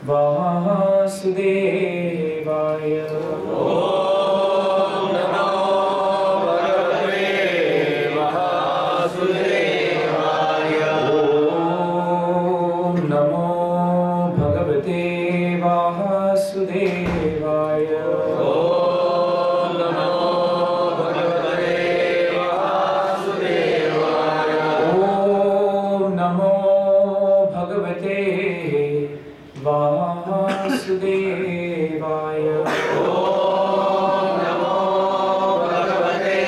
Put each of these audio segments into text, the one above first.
वासुदेवाय। ओम नमो भगवते वासुदेवाय। ओम नमो भगवते वासुदेवाय। ओम नमो भगवते वासुदेवाय। ओम नमो भगवते वासुदेवाय। ओम नमो भगवते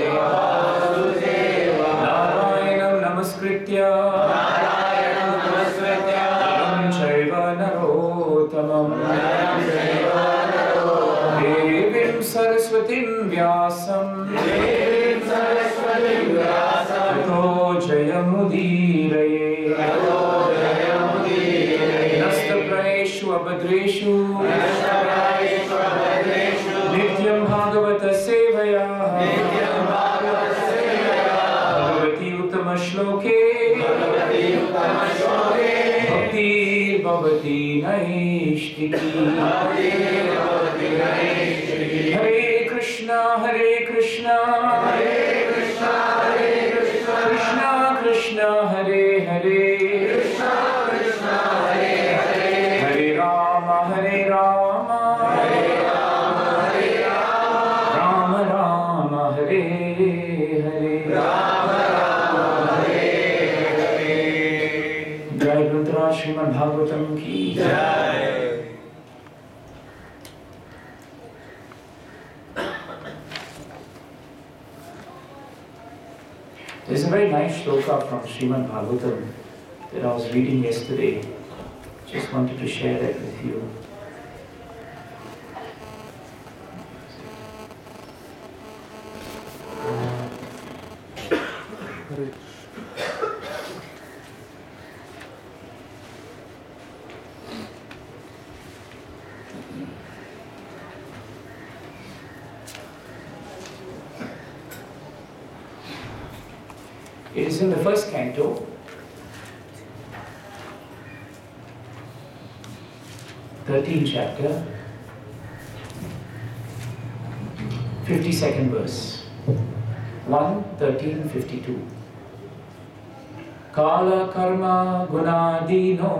वासुदेवाय। नारायणं नमस्कृत्य नरं चैव नरोत्तमं देवीं सरस्वतीं व्यासं ततो जयमुदीरये। नस्तप्रायेषु अभद्रेषु नित्यं भागवत सेवया भगवती उत्तमश्लोके भक्तिर्भवति नैष्टिकी। हरे कृष्णा कृष्णा कृष्णा हरे हरे हरे राम राम राम हरे हरे। जय ग्रंथराज श्रीमद् भागवतम की जय। There's a very nice shloka from Srimad Bhagavatam that I was reading yesterday. Just wanted to share that with you. It is in the first canto, 13th chapter, 52nd verse, 1:13:52. Kala karma gunadino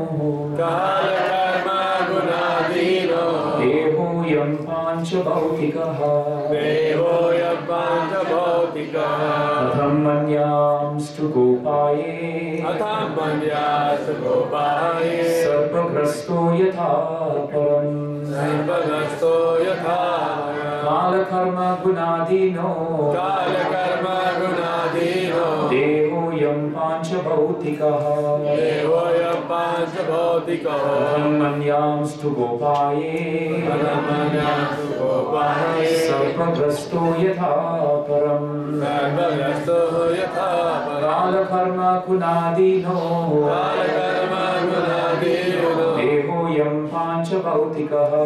deho yam pancha bhautikaha Atham manyamstu gopaye sarvagrasto yatha param Kala karma gunadino deho yam pancha bhautikaha Atham manyamstu gopaye sarvagrasto yatha param Kala karma gunadino deho yam pancha bhautikaha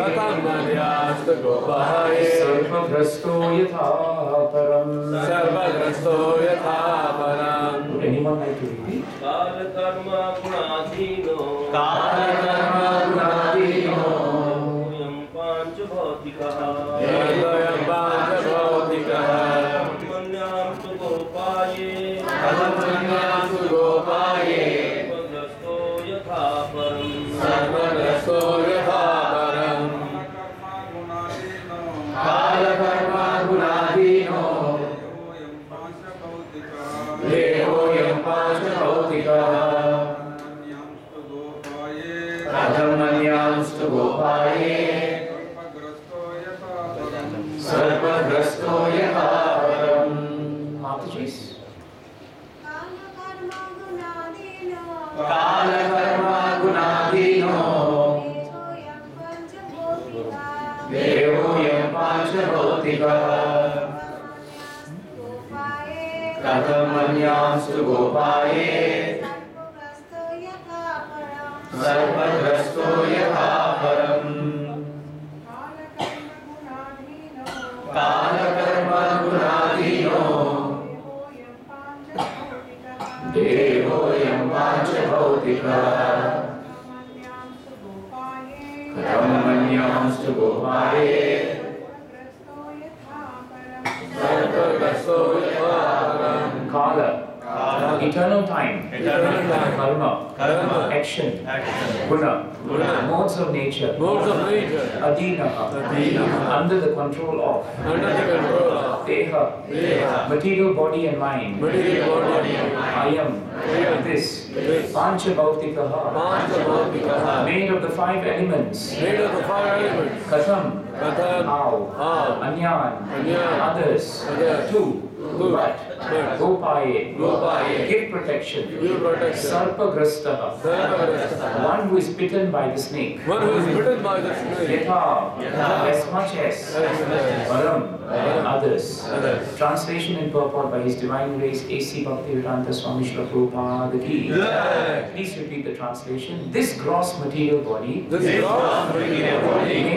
Atham manyamstu gopaye sarvagrasto yatha param. Would anyone like to repeat? Kala karma gunadino yam pancha bhautikaha manyamstu gopaye sarvagrasto yatha param. Kala karma gunadino deho yam pancha bhautikaha Atham manyamstu gopaye sarvagrasto yatha param. Mataji's. Kala karma gunadino deho yam pancha bhautikaha Atham manyamstu gopaye sarvagrasto yatha param. Kala karma gunadino Dehoyam Pancha-bhautika Karamanyamstu Gopaye Kala, eternal time, karma, action, guna, modes of nature, adinaha, under the control of, deha, material body and mind, ayam, this, pancha-bhautikaha, made of the five elements, katham, how, anyan, others, two, but, gopaye, give protection, sarpagrastaha, one who is bitten by the snake, yatha, as much as, varam, others. Translation and purport by His Divine Grace A.C. Bhaktivedanta Swami Srila Prabhupada ki. Please repeat the translation. This gross material body, made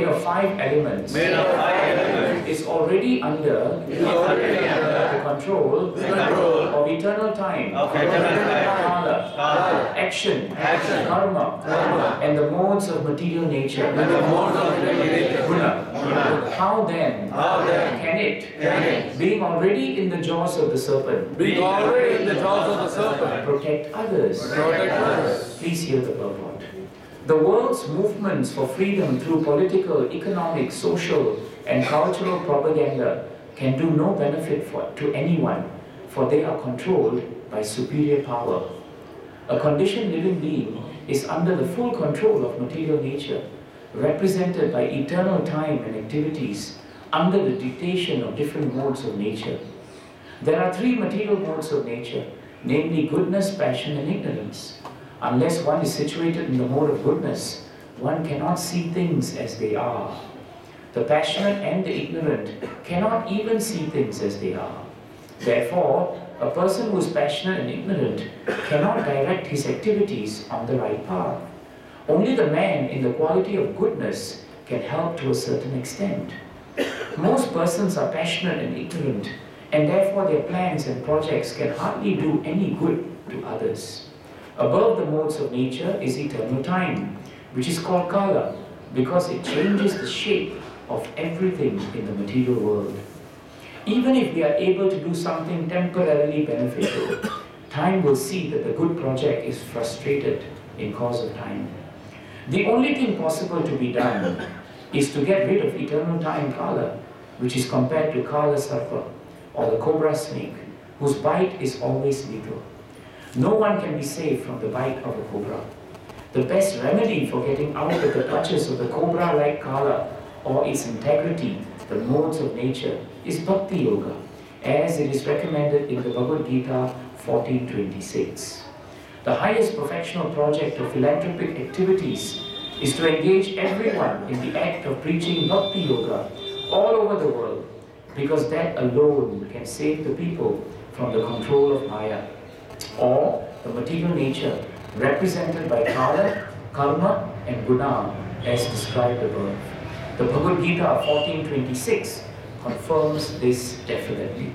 of five elements, is already under the control of eternal time, kala, action, karma, and the modes of material nature. Guna. How then can it, being already in the jaws of the serpent, protect others? Please hear the purport. The world's movements for freedom through political, economic, social, and cultural propaganda can do no benefit to anyone, for they are controlled by superior power. A conditioned living being is under the full control of material nature, represented by eternal time and activities under the dictation of different modes of nature. There are three material modes of nature, namely goodness, passion, and ignorance. Unless one is situated in the mode of goodness, one cannot see things as they are. The passionate and the ignorant cannot even see things as they are. Therefore, a person who is passionate and ignorant cannot direct his activities on the right path. Only the man in the quality of goodness can help to a certain extent. Most persons are passionate and ignorant, and therefore their plans and projects can hardly do any good to others. Above the modes of nature is eternal time, which is called kala, because it changes the shape of everything in the material world. Even if we are able to do something temporarily beneficial, time will see that the good project is frustrated in cause of time. The only thing possible to be done is to get rid of eternal time kala, which is compared to kala sarpa, or the cobra snake, whose bite is always lethal. No one can be saved from the bite of a cobra. The best remedy for getting out of the clutches of the cobra-like kala, or its integrity, the modes of nature, is bhakti yoga, as it is recommended in the Bhagavad Gita 14:26. The highest professional project of philanthropic activities is to engage everyone in the act of preaching bhakti yoga all over the world, because that alone can save the people from the control of Maya, or the material nature represented by kala, karma, and guna, as described above. The Bhagavad Gita 14:26 confirms this definitely.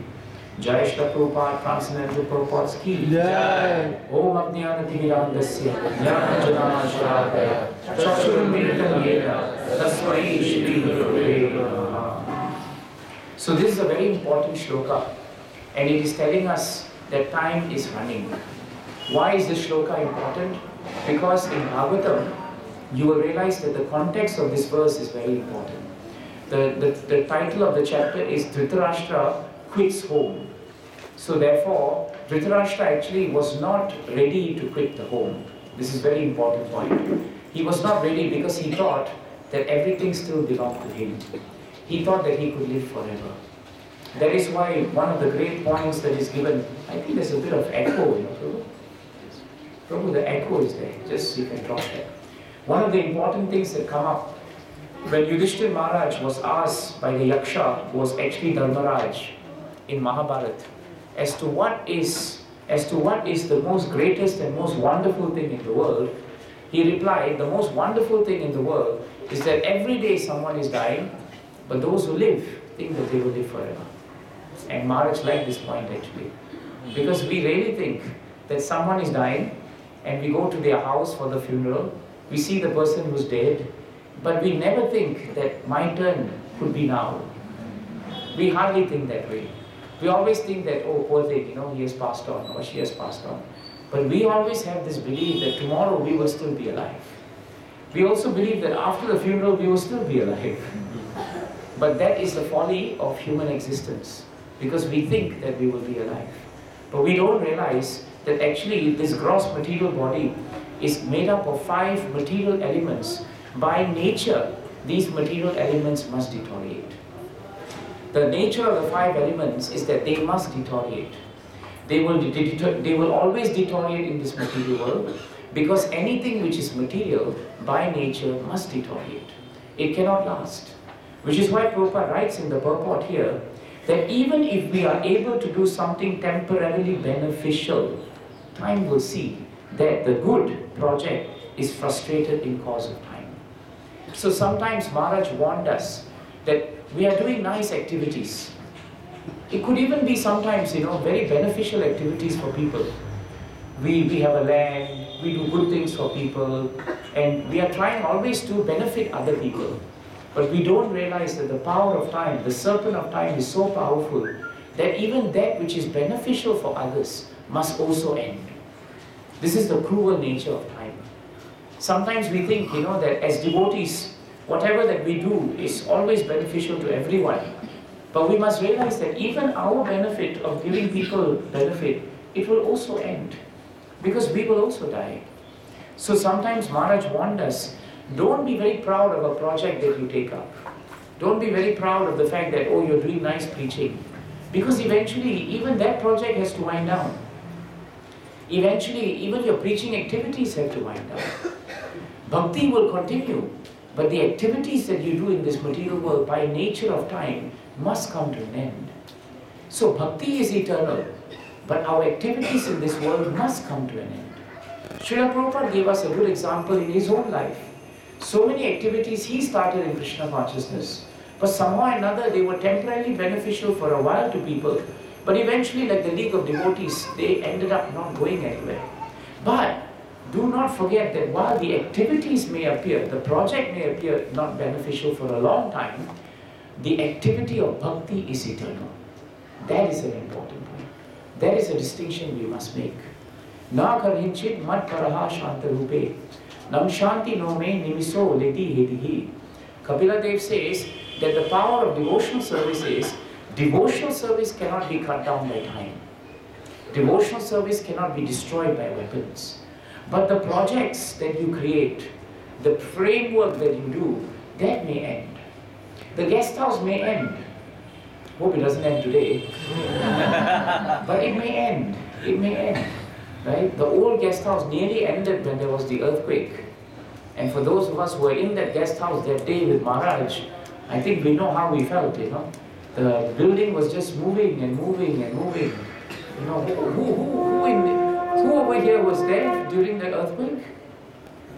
Jai Shri Prabhupada, Transcendental Prabhupada's ki. Jai. Om Ajnanatimirandasya Jnanajnanashalakaya Chakshurummilitam Yena Tasmai Shri Gurave Namaha. So this is a very important shloka, and it is telling us that time is running. Why is this shloka important? Because in Bhagavatam, you will realize that the context of this verse is very important. The title of the chapter is Dhritarashtra quits home. So therefore, Dhritarashtra actually was not ready to quit the home. This is a very important point. He was not ready because he thought that everything still belonged to him. He thought that he could live forever. That is why one of the great points that is given, I think there's a bit of echo, Prabhu. Prabhu, the echo is there. Just you can drop that. One of the important things that come up when Yudhishthira Maharaj was asked by the Yaksha, who was actually Dharmaraj in Mahabharata, as to what is the most greatest and most wonderful thing in the world, he replied, the most wonderful thing in the world is that every day someone is dying, but those who live think that they will live forever. And Maharaj liked this point actually, because we really think that someone is dying and we go to their house for the funeral, we see the person who's dead, but we never think that my turn could be now. We hardly think that way. We always think that, oh, poor thing, he has passed on or she has passed on. But we always have this belief that tomorrow we will still be alive. We also believe that after the funeral we will still be alive. But that is the folly of human existence, because we think that we will be alive. But we don't realize that actually this gross material body is made up of 5 material elements. By nature, these material elements must deteriorate. The nature of the 5 elements is that they must deteriorate. They will always deteriorate in this material world, because anything which is material by nature must deteriorate. It cannot last. Which is why Prabhupada writes in the purport here that even if we are able to do something temporarily beneficial, time will see that the good project is frustrated in cause of time. So sometimes Maharaj warned us that we are doing nice activities. It could even be sometimes, very beneficial activities for people. We have a land, we do good things for people, and we are trying always to benefit other people. But we don't realize that the power of time, the serpent of time, is so powerful that even that which is beneficial for others must also end. This is the cruel nature of time. Sometimes we think, that as devotees, whatever that we do is always beneficial to everyone. But we must realize that even our benefit of giving people benefit, it will also end, because we will also die. So sometimes Maharaj warned us, don't be very proud of a project that you take up. Don't be very proud of the fact that, oh, you're doing nice preaching. Because eventually, even that project has to wind down. Eventually, even your preaching activities have to wind down. Bhakti will continue, but the activities that you do in this material world, by nature of time, must come to an end. So bhakti is eternal, but our activities in this world must come to an end. Srila Prabhupada gave us a good example in his own life. So many activities he started in Krishna consciousness, but somehow or another they were temporarily beneficial for a while to people, but eventually, like the League of Devotees, they ended up not going anywhere. But do not forget that while the activities may appear, the project may appear not beneficial for a long time, the activity of bhakti is eternal. That is an important point. That is a distinction we must make. Na karhinchit mat paraha shantarupe, nam shanti no me nimiso leti hedihi. Kapila Dev says that the power of devotional service is, devotional service cannot be cut down by time. Devotional service cannot be destroyed by weapons. But the projects that you create, the framework that you do, that may end. The guest house may end. Hope it doesn't end today. But it may end. It may end. Right? The old guest house nearly ended when there was the earthquake. And for those of us who were in that guest house that day with Maharaj, I think we know how we felt, The building was just moving and moving and moving. Who over here was there during the earthquake?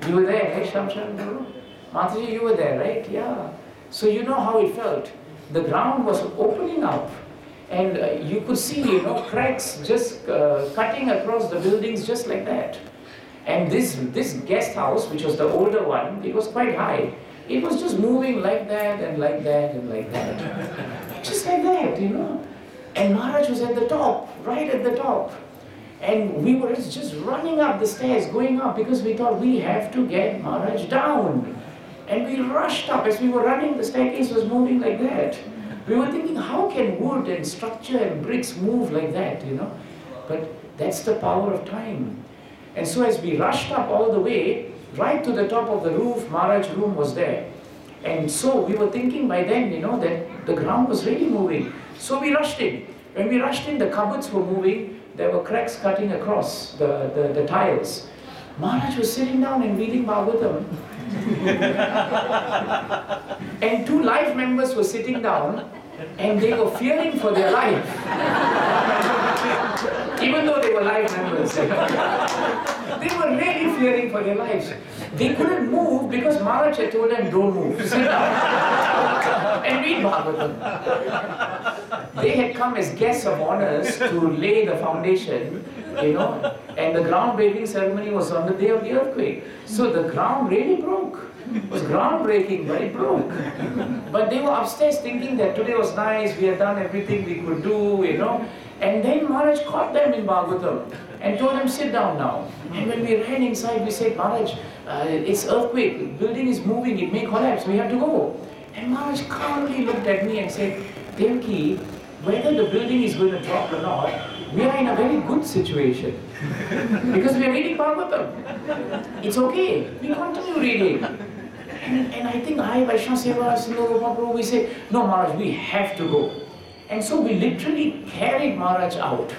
You were there, right, Shamshan Guru? Mataji, you were there, right? Yeah. So you know how it felt. The ground was opening up, and you could see, cracks just cutting across the buildings just like that. And this guest house, which was the older one, it was quite high. It was just moving like that and like that and like that. Just like that, And Maharaj was at the top, right at the top. And we were just running up the stairs, going up, because we thought we have to get Maharaj down. And we rushed up. As we were running, the staircase was moving like that. We were thinking, how can wood and structure and bricks move like that, But that's the power of time. And so as we rushed up all the way, right to the top of the roof, Maharaj's room was there. And so we were thinking by then, that the ground was really moving. So we rushed in. When we rushed in, the cupboards were moving. There were cracks cutting across the tiles. Maharaj was sitting down and reading Bhagavatam. And 2 life members were sitting down, and they were fearing for their life. Even though they were life members. They were really fearing for their lives. They couldn't move because Maharaj had told them, don't move, sit down and read Bhagavatam. They had come as guests of honors to lay the foundation, and the groundbreaking ceremony was on the day of the earthquake. So the ground really broke. It was groundbreaking, but it broke. But they were upstairs thinking that today was nice, we had done everything we could do, And then Maharaj caught them in Bhagavatam and told them, sit down now. And when we ran inside, we said, Maharaj, it's earthquake, the building is moving, it may collapse, we have to go. And Maharaj calmly looked at me and said, Devaki, whether the building is going to drop or not, we are in a very good situation. Because we are reading Bhagavatam. It's okay, we continue reading. And I think Vaishnava Seva, Prabhu, we say, no Maharaj, we have to go. And so we literally carried Maharaj out.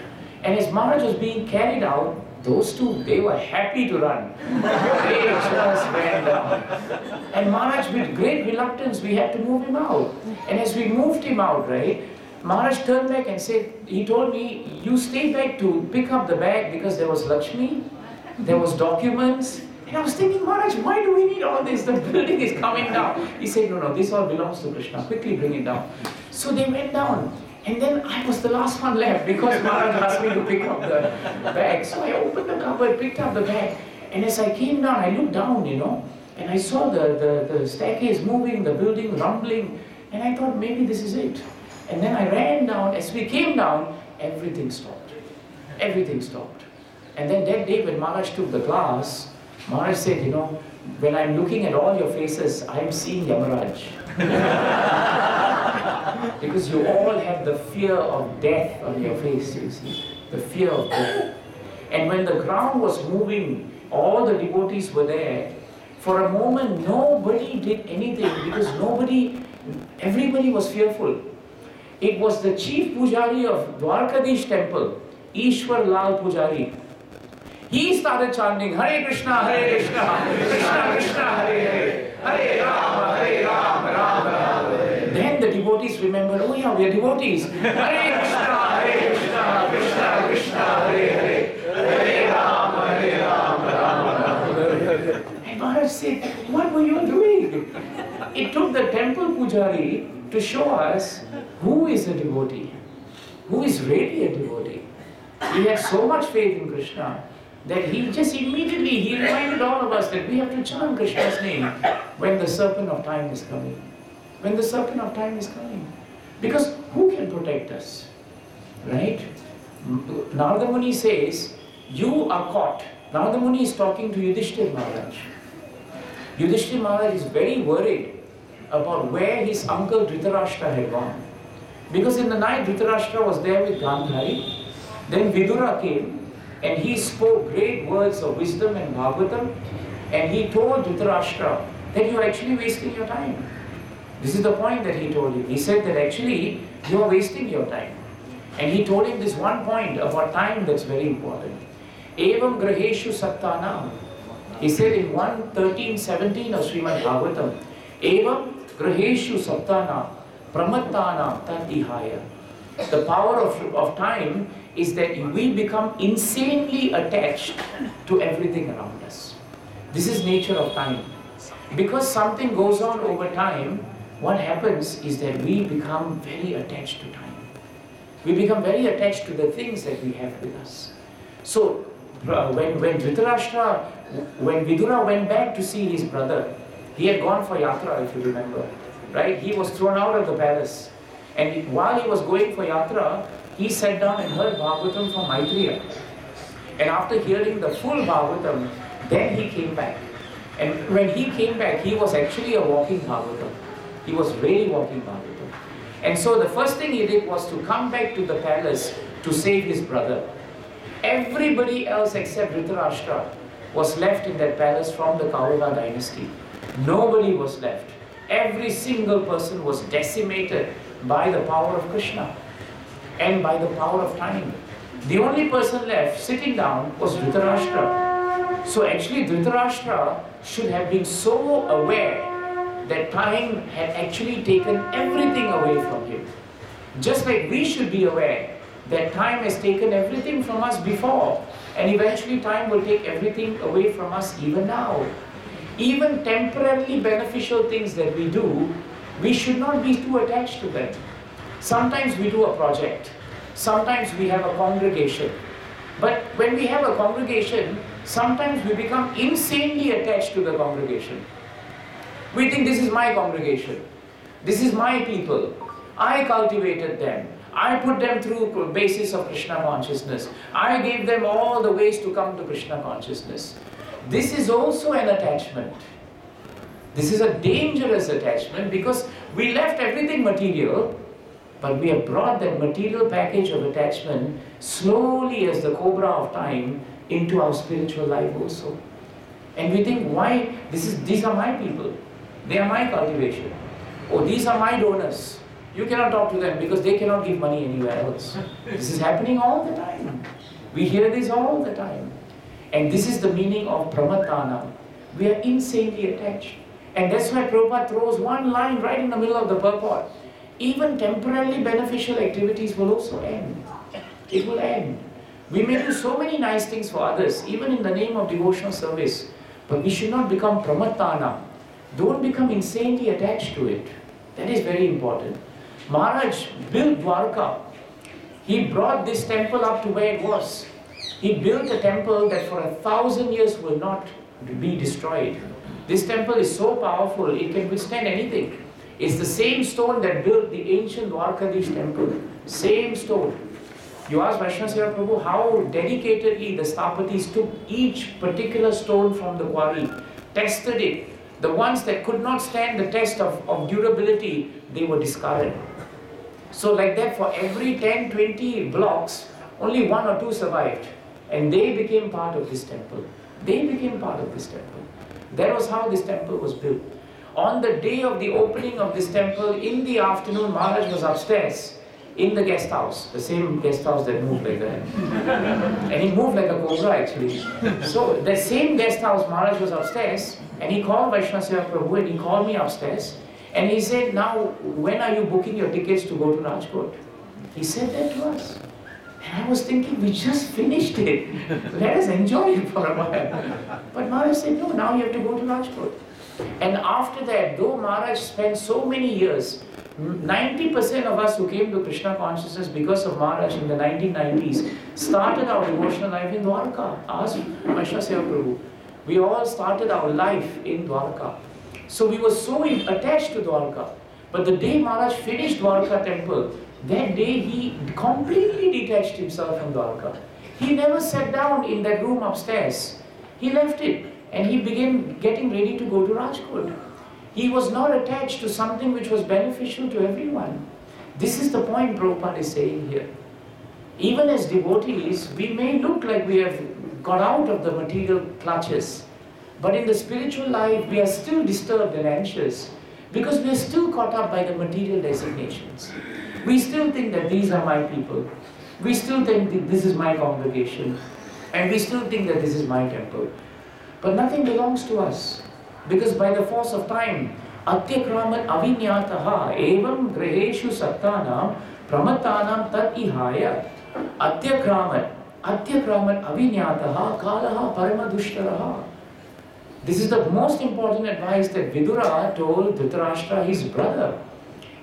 And as Maharaj was being carried out, those two, they were happy to run. They just went down. And Maharaj, with great reluctance, we had to move him out. And as we moved him out, right, Maharaj turned back and said, he told me, you stay back to pick up the bag because there was Lakshmi, there was documents. And I was thinking, Maharaj, why do we need all this? The building is coming down. He said, no, this all belongs to Krishna. Quickly bring it down. So they went down. And then I was the last one left because Maharaj asked me to pick up the bag. So I opened the cupboard, picked up the bag. And as I came down, I looked down, and I saw the staircase moving, the building rumbling. And I thought, maybe this is it. And then I ran down. As we came down, everything stopped. Everything stopped. And then that day when Maharaj took the class, Maharaj said, when I'm looking at all your faces, I'm seeing Yamaraj. Because you all have the fear of death on your face, you see. The fear of death. And when the ground was moving, all the devotees were there. For a moment, nobody did anything because everybody was fearful. It was the chief pujari of Dwarkadham temple, Ishwar Lal Pujari. He started chanting, Hare Krishna, Krishna Krishna, Hare Hare, Hare Rama, Rama Rama. Then the devotees remembered, oh yeah, we are devotees. Hare Krishna, Krishna Krishna, Hare Hare, Hare Rama, Rama. And Maharaj said, what were you doing? It took the temple pujari to show us who is a devotee, who is really a devotee. He had so much faith in Krishna that he just immediately, he reminded all of us that we have to chant Krishna's name when the serpent of time is coming. When the serpent of time is coming. Because who can protect us? Right? Narada Muni says, you are caught. Narada Muni is talking to Yudhishthira Maharaj. Yudhishthira Maharaj is very worried about where his uncle Dhritarashtra had gone. Because in the night Dhritarashtra was there with Gandhari. Then Vidura came and he spoke great words of wisdom and Bhagavatam, and he told Dhritarashtra that you are actually wasting your time. This is the point that he told him. He said that actually you are wasting your time. And he told him this one point about time that's very important. Evam graheshu sattanam. He said in 1:13-17 of Srimad Bhagavatam, Evam graheshu sattanam pramattanam tadihaya. The power of time is that we become insanely attached to everything around us. This is nature of time. Because something goes on over time, what happens is that we become very attached to time. We become very attached to the things that we have with us. So when Dhritarashtra, when Vidura went back to see his brother, he had gone for yatra, if you remember, right? He was thrown out of the palace. And while he was going for yatra, he sat down and heard Bhagavatam from Maitreya. And after hearing the full Bhagavatam, then he came back. And when he came back, he was actually a walking Bhagavatam. He was really walking Bhagavatam. And so the first thing he did was to come back to the palace to save his brother. Everybody else except Dhritarashtra was left in that palace from the Kaurava dynasty. Nobody was left. Every single person was decimated by the power of Krishna and by the power of time. The only person left sitting down was Dhritarashtra. So actually Dhritarashtra should have been so aware that time had actually taken everything away from him. Just like we should be aware that time has taken everything from us before, and eventually time will take everything away from us even now. Even temporarily beneficial things that we do, we should not be too attached to them. Sometimes we do a project. Sometimes we have a congregation. But when we have a congregation, sometimes we become insanely attached to the congregation. We think this is my congregation. This is my people. I cultivated them. I put them through the basis of Krishna consciousness. I gave them all the ways to come to Krishna consciousness. This is also an attachment. This is a dangerous attachment because we left everything material, but we have brought that material package of attachment slowly as the cobra of time into our spiritual life also. And we think, why? These are my people. They are my cultivation. Oh, these are my donors. You cannot talk to them because they cannot give money anywhere else. This is happening all the time. We hear this all the time. And this is the meaning of pramatana. We are insanely attached. And that's why Prabhupada throws one line right in the middle of the purport. Even temporarily beneficial activities will also end. It will end. We may do so many nice things for others, even in the name of devotional service. But we should not become pramatana. Don't become insanely attached to it. That is very important. Maharaj built Dwarka. He brought this temple up to where it was. He built a temple that for 1,000 years will not be destroyed. This temple is so powerful, it can withstand anything. It's the same stone that built the ancient Dwarkadham temple. Same stone. You ask Vaishnava Seva Prabhu how dedicatedly the Stapatis took each particular stone from the quarry, tested it. The ones that could not stand the test of durability, they were discarded. So like that, for every 10, 20 blocks, only 1 or 2 survived. And they became part of this temple. They became part of this temple. That was how this temple was built. On the day of the opening of this temple, in the afternoon, Maharaj was upstairs in the guest house, the same guest house that moved like that. And he moved like a cobra actually. So the same guest house, Maharaj was upstairs, and he called Vaishnava Seva Prabhu and he called me upstairs. And he said, now, when are you booking your tickets to go to Rajkot? He said that to us. And I was thinking, we just finished it. Let us enjoy it for a while. But Maharaj said, no, now you have to go to Rajkot. And after that, though Maharaj spent so many years, 90% of us who came to Krishna consciousness because of Maharaj in the 1990s started our devotional life in Dwarka. Ask Vaishnava Seva Prabhu. We all started our life in Dwarka. So we were so attached to Dwarka. But the day Maharaj finished Dwarka temple, that day he completely detached himself from Dwarka. He never sat down in that room upstairs. He left it and he began getting ready to go to Rajkot. He was not attached to something which was beneficial to everyone. This is the point Prabhupada is saying here. Even as devotees, we may look like we have got out of the material clutches. But in the spiritual life, we are still disturbed and anxious because we are still caught up by the material designations. We still think that these are my people. We still think that this is my congregation. And we still think that this is my temple. But nothing belongs to us. Because by the force of time, Atyakramat avinyataha evam graheshu sattanam pramatanam tat ihaya Atyakramat avinyataha kalaha paramadushtaraha. This is the most important advice that Vidura told Dhritarashtra, his brother.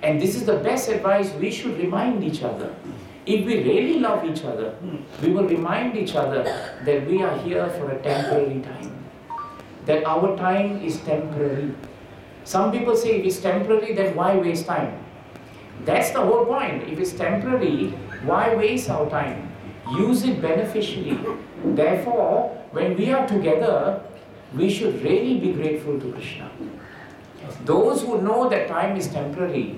And this is the best advice we should remind each other. If we really love each other, we will remind each other that we are here for a temporary time. That our time is temporary. Some people say if it's temporary, then why waste time? That's the whole point. If it's temporary, why waste our time? Use it beneficially. Therefore, when we are together, we should really be grateful to Krishna. Those who know that time is temporary,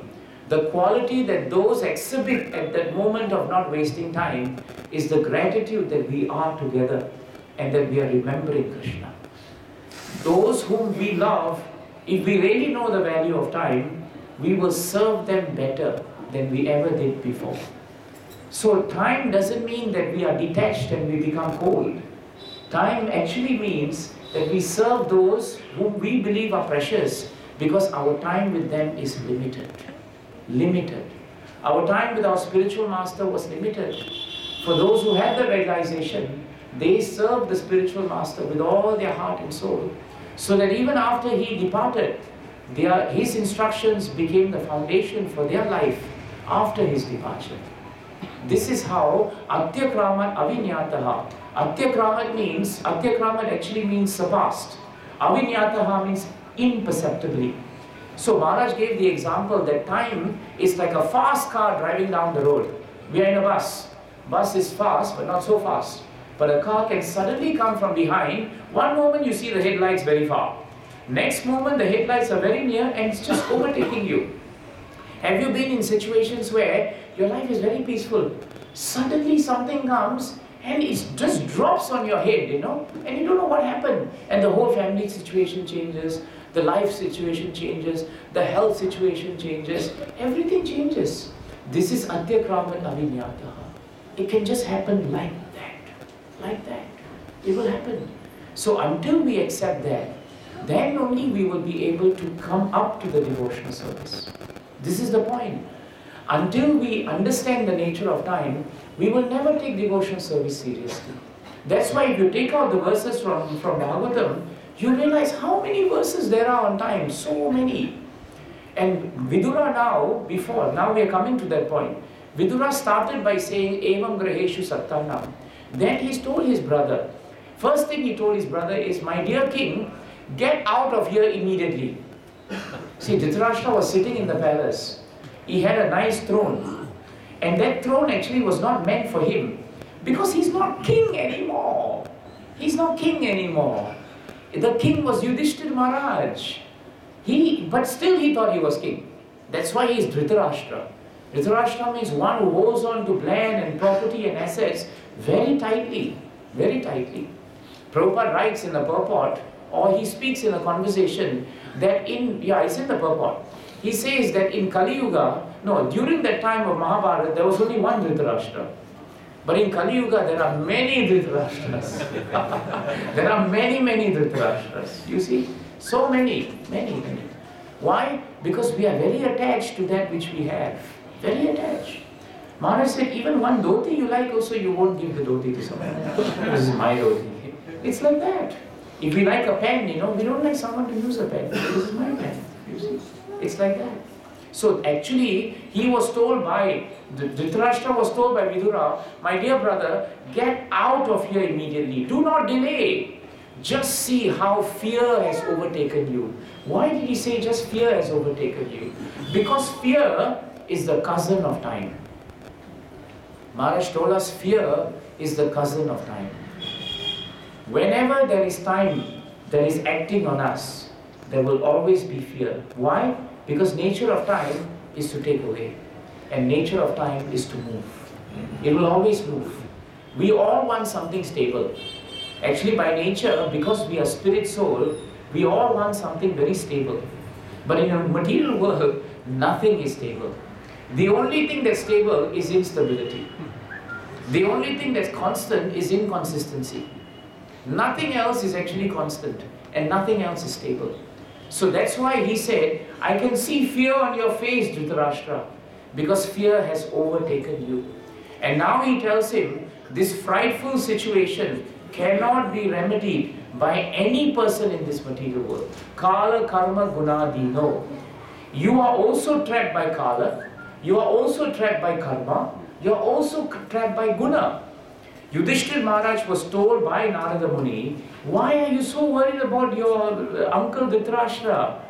the quality that those exhibit at that moment of not wasting time is the gratitude that we are together and that we are remembering Krishna. Those whom we love, if we really know the value of time, we will serve them better than we ever did before. So time doesn't mean that we are detached and we become cold. Time actually means that we serve those whom we believe are precious because our time with them is limited. Limited. Our time with our spiritual master was limited. For those who had the realization, they served the spiritual master with all their heart and soul. So that even after he departed, his instructions became the foundation for their life. after his departure. This is how Atyakramat Avinyataha. Atyakramat actually means surpassed. Avinyataha means imperceptibly. So Maharaj gave the example that time is like a fast car driving down the road. We are in a bus. Bus is fast but not so fast. But a car can suddenly come from behind. One moment you see the headlights very far. Next moment the headlights are very near and it's just overtaking you. Have you been in situations where your life is very peaceful? Suddenly something comes and it just drops on your head, you know, and you don't know what happened. And the whole family situation changes, the life situation changes, the health situation changes, everything changes. This is Atyakramat Avinyataha. It can just happen like that. It will happen. So until we accept that, then only we will be able to come up to the devotional service. This is the point. Until we understand the nature of time, we will never take devotional service seriously. That's why if you take out the verses from Bhagavatam, you realize how many verses there are on time, so many. And Vidura now we are coming to that point. Vidura started by saying, Evam Graheshu Sattanam. Then he told his brother, first thing he told his brother is, my dear king, get out of here immediately. See, Dhritarashtra was sitting in the palace. He had a nice throne. And that throne actually was not meant for him. Because he's not king anymore. He's not king anymore. The king was Yudhishthira Maharaj. But still he thought he was king. That's why he is Dhritarashtra. Dhritarashtra means one who holds on to land and property and assets very tightly. Very tightly. Prabhupada writes in the purport, or he speaks in a conversation, that it's in the purport. He says that in Kali Yuga, during that time of Mahabharata, there was only one Dhritarashtra. But in Kali Yuga, there are many Dhritarashtras. There are many Dhritarashtras. You see? So many. Why? Because we are very attached to that which we have. Very attached. Maharaj said, even one dhoti you like also, you won't give the dhoti to someone. This is my dhoti. It's like that. If we like a pen, we don't like someone to use a pen. This is my pen. You see? It's like that. So actually, he was told by, Dhritarashtra was told by Vidura, my dear brother, get out of here immediately. Do not delay. Just see how fear has overtaken you. Why did he say just fear has overtaken you? Because fear is the cousin of time. Maharaj told us fear is the cousin of time. Whenever there is time that is acting on us, there will always be fear. Why? Because nature of time is to take away. And nature of time is to move. It will always move. We all want something stable. Actually, by nature, because we are spirit soul, we all want something very stable. But in a material world, nothing is stable. The only thing that's stable is instability. The only thing that's constant is inconsistency. Nothing else is actually constant, and nothing else is stable. So that's why he said, I can see fear on your face, Dhritarashtra, because fear has overtaken you. And now he tells him, this frightful situation cannot be remedied by any person in this material world. Kala karma gunadino. You are also trapped by Kala, you are also trapped by karma, you are also trapped by guna. Yudhishthira Maharaj was told by Narada Muni, why are you so worried about your uncle Dhritarashtra?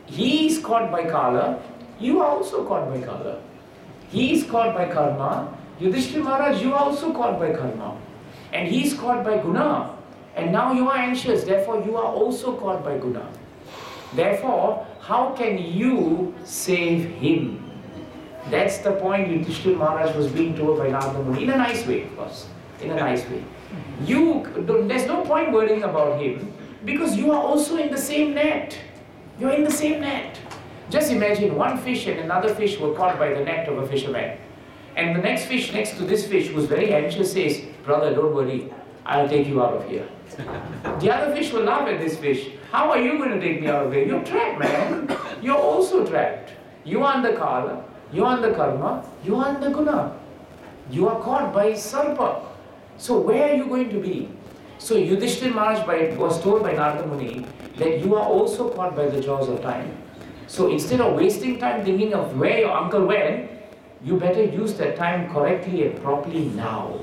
He is caught by Kala, you are also caught by Kala. He is caught by karma, Yudhishthira Maharaj, you are also caught by karma. And he is caught by guna. And now you are anxious, therefore you are also caught by guna. Therefore, how can you save him? That's the point Yudhishthira Maharaj was being told by Narada Muni, in a nice way, of course. In a nice way. There's no point worrying about him, because you are also in the same net. You're in the same net. Just imagine one fish and another fish were caught by the net of a fisherman. And the next fish next to this fish, who's very anxious, says, brother, don't worry, I'll take you out of here. The other fish will laugh at this fish. How are you going to take me out of here? You're trapped, man. You're also trapped. You are under Kala, you are under karma, you are under guna. You are caught by sarpa. So where are you going to be? So Yudhishthira Maharaj was told by Narada Muni that you are also caught by the jaws of time. So instead of wasting time thinking of where your uncle went, you better use that time correctly and properly now.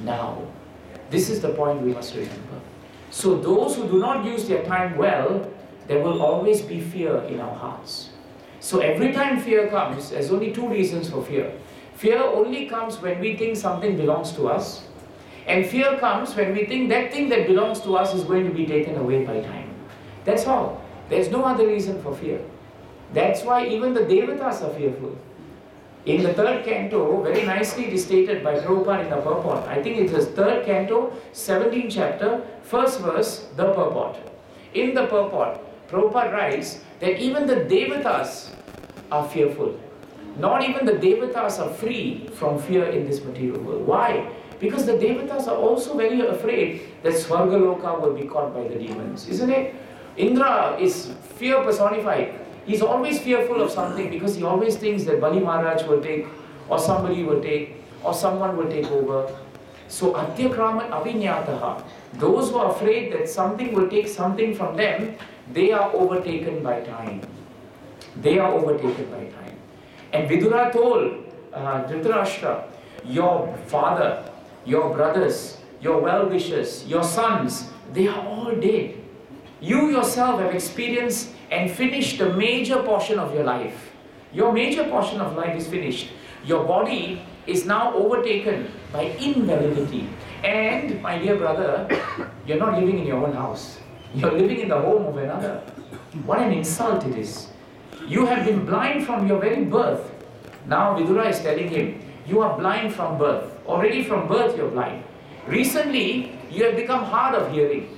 Now. This is the point we must remember. So those who do not use their time well, there will always be fear in our hearts. So every time fear comes, there's only two reasons for fear. Fear only comes when we think something belongs to us. And fear comes when we think that thing that belongs to us is going to be taken away by time. That's all. There's no other reason for fear. That's why even the Devatas are fearful. In the third canto, very nicely it is stated by Prabhupada in the purport. I think it is third canto, 17th chapter, first verse, the purport. In the purport, Prabhupada writes that even the Devatas are fearful. Not even the Devatas are free from fear in this material world. Why? Because the Devatas are also very afraid that Swargaloka will be caught by the demons, isn't it? Indra is fear personified. He's always fearful of something because he always thinks that Bali Maharaj will take, or somebody will take, or someone will take over. So Adhyakraman Avinyataha, those who are afraid that something will take something from them, they are overtaken by time. They are overtaken by time. And Vidura told Dhritarashtra, your father, your brothers, your well-wishers, your sons, they are all dead. You yourself have experienced and finished a major portion of your life. Your major portion of life is finished. Your body is now overtaken by invalidity. And, my dear brother, you're not living in your own house. You're living in the home of another. What an insult it is. You have been blind from your very birth. Now Vidura is telling him, you are blind from birth. Already from birth you're blind. Recently, you have become hard of hearing.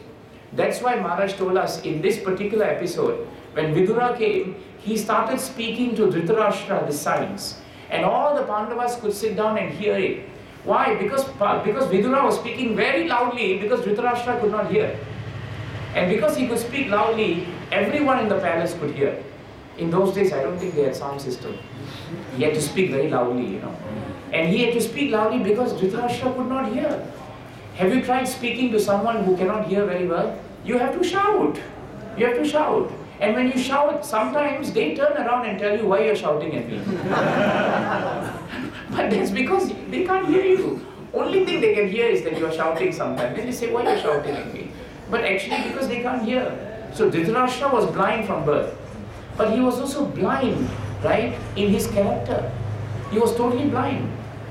That's why Maharaj told us in this particular episode, when Vidura came, he started speaking to Dhritarashtra the signs. And all the Pandavas could sit down and hear it. Why? Because Vidura was speaking very loudly because Dhritarashtra could not hear. And because he could speak loudly, everyone in the palace could hear. In those days, I don't think they had sound system. He had to speak very loudly, you know. And he had to speak loudly because Dhritarashtra could not hear. Have you tried speaking to someone who cannot hear very well? You have to shout. You have to shout. And when you shout, sometimes they turn around and tell you why you're shouting at me. But that's because they can't hear you. Only thing they can hear is that you're shouting sometimes. Then they say, why are you shouting at me? But actually because they can't hear. So Dhritarashtra was blind from birth. But he was also blind, right, in his character. He was totally blind.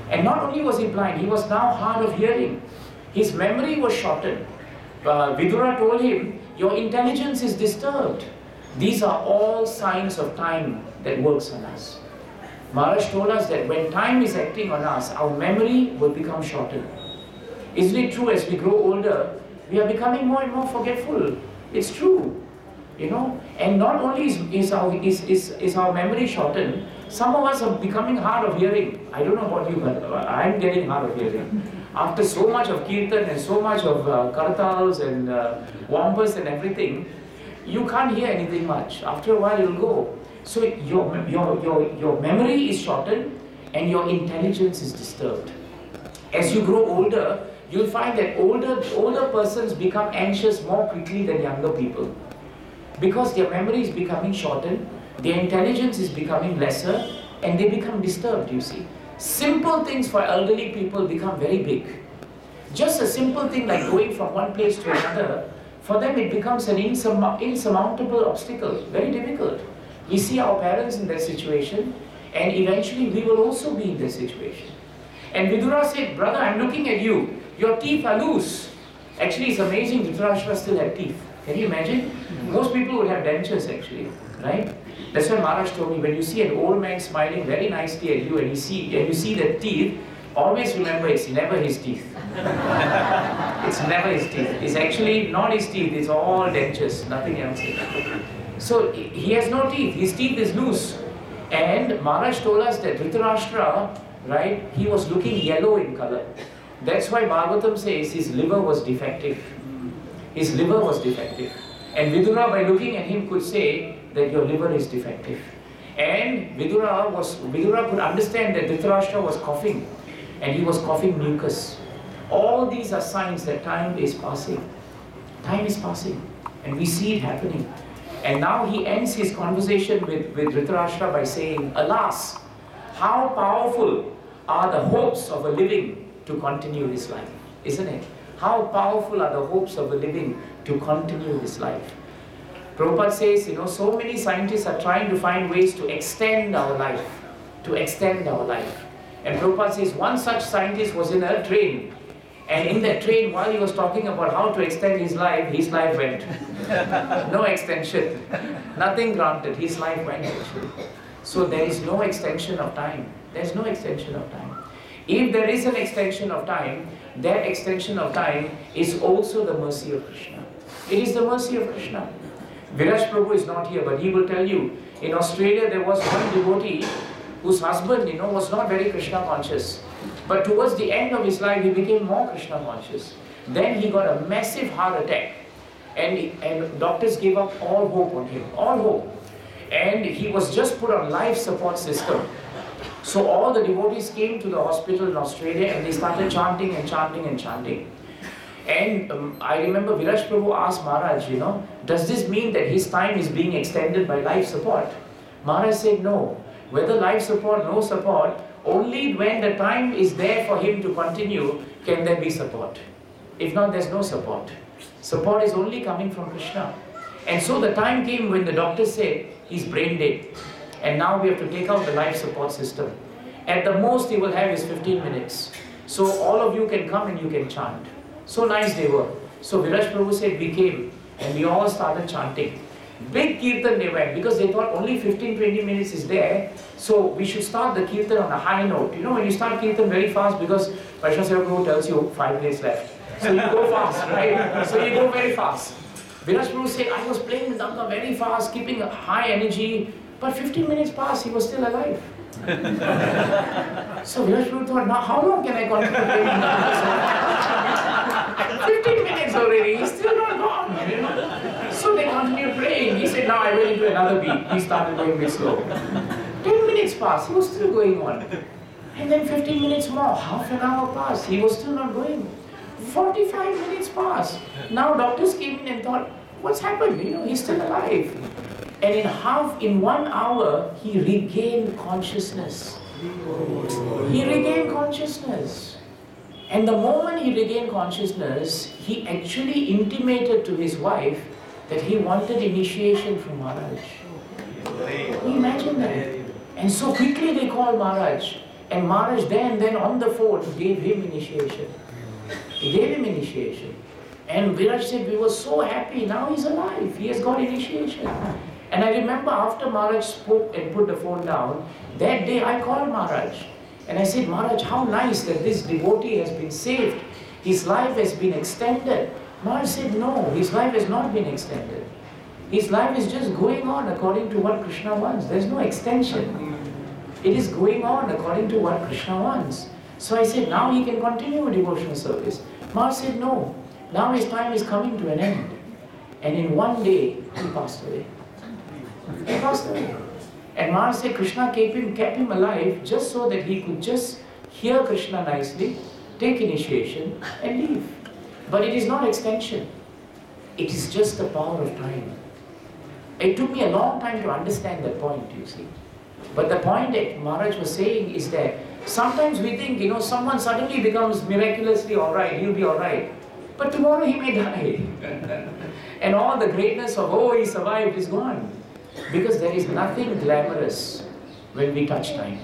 And not only was he blind, he was now hard of hearing. His memory was shortened. Vidura told him, your intelligence is disturbed. These are all signs of time that works on us. Maharaj told us that when time is acting on us, our memory will become shortened. Isn't it true, as we grow older, we are becoming more and more forgetful? It's true. You know, and not only is our memory shortened, some of us are becoming hard of hearing. I don't know about you, but I'm getting hard of hearing. After so much of kirtan and so much of kartals and wampas and everything, you can't hear anything much. After a while, it'll go. So your memory is shortened and your intelligence is disturbed. As you grow older, you'll find that older persons become anxious more quickly than younger people. Because their memory is becoming shortened, their intelligence is becoming lesser, and they become disturbed, you see. Simple things for elderly people become very big. Just a simple thing like going from one place to another, for them it becomes an insurmountable obstacle, very difficult. We see our parents in that situation, and eventually we will also be in that situation. And Vidura said, brother, I'm looking at you, your teeth are loose. Actually, it's amazing Dhritarashtra still had teeth. Can you imagine? Most people would have dentures actually, right? That's why Maharaj told me, when you see an old man smiling very nicely at you and you see the teeth, always remember it's never his teeth. It's never his teeth. It's actually not his teeth, it's all dentures, nothing else. So he has no teeth, his teeth is loose. And Maharaj told us that Dhritarashtra, right, he was looking yellow in color. That's why Bhagavatam says his liver was defective. His liver was defective. And Vidura, by looking at him, could say that your liver is defective. And Vidura could understand that Dhritarashtra was coughing. And he was coughing mucus. All these are signs that time is passing. Time is passing. And we see it happening. And now he ends his conversation with Dhritarashtra by saying, alas, How powerful are the hopes of a living to continue this life, isn't it? How powerful are the hopes of a living to continue this life? Prabhupada says, so many scientists are trying to find ways to extend our life, And Prabhupada says, one such scientist was in a train, and in that train, while he was talking about how to extend his life went. No extension. Nothing granted. His life went actually. So there is no extension of time. There's no extension of time. If there is an extension of time, that extension of time is also the mercy of Krishna. It is the mercy of Krishna. Viraj Prabhu is not here, but he will tell you, in Australia there was one devotee whose husband, was not very Krishna conscious. But towards the end of his life, he became more Krishna conscious. Then he got a massive heart attack. And doctors gave up all hope on him, all hope. And he was just put on life support system. So all the devotees came to the hospital in Australia and they started chanting and chanting and chanting. And I remember Viraj Prabhu asked Maharaj, does this mean that his time is being extended by life support? Maharaj said no. Whether life support, no support, only when the time is there for him to continue can there be support. If not, there's no support. Support is only coming from Krishna. And so the time came when the doctor said he's brain dead. And now we have to take out the life support system. At the most he will have is 15 minutes. So all of you can come and you can chant. So nice they were. So Viraj Prabhu said we came and we all started chanting. Big kirtan they went because they thought only 15-20 minutes is there. So we should start the kirtan on a high note. When you start kirtan very fast because Vaishnava Seva Prabhu tells you 5 minutes left. So you go fast, right? So you go very fast. Viraj Prabhu said, I was playing the dhamma very fast, keeping a high energy, but 15 minutes passed, he was still alive. So Viraj Prabhu thought, now how long can I continue playing dhamma? 15 minutes already, he's still not gone, So they continued praying. He said, now I went into another beat. He started going a bit slow. 10 minutes passed, he was still going on. And then 15 minutes more, half an hour passed, he was still not going. 45 minutes passed. Now doctors came in and thought, what's happened? He's still alive. And in 1 hour, he regained consciousness. He regained consciousness. And the moment he regained consciousness, he actually intimated to his wife that he wanted initiation from Maharaj. Can you imagine that? And so quickly they called Maharaj. And Maharaj then on the phone gave him initiation. He gave him initiation. And Viraj said, we were so happy, now he's alive, he has got initiation. And I remember after Maharaj spoke and put the phone down, that day I called Maharaj. And I said, Maharaj, how nice that this devotee has been saved. His life has been extended. Maharaj said, no, his life has not been extended. His life is just going on according to what Krishna wants. There's no extension. It is going on according to what Krishna wants. So I said, now he can continue devotional service. Maharaj said, no, now his time is coming to an end. And in one day, he passed away. He passed away. And Maharaj said, Krishna kept him alive just so that he could just hear Krishna nicely, take initiation and leave. But it is not extension. It is just the power of time. It took me a long time to understand that point, you see. But the point that Maharaj was saying is that sometimes we think, someone suddenly becomes miraculously alright, he'll be alright. But tomorrow he may die. And all the greatness of, oh, he survived is gone. Because there is nothing glamorous when we touch time.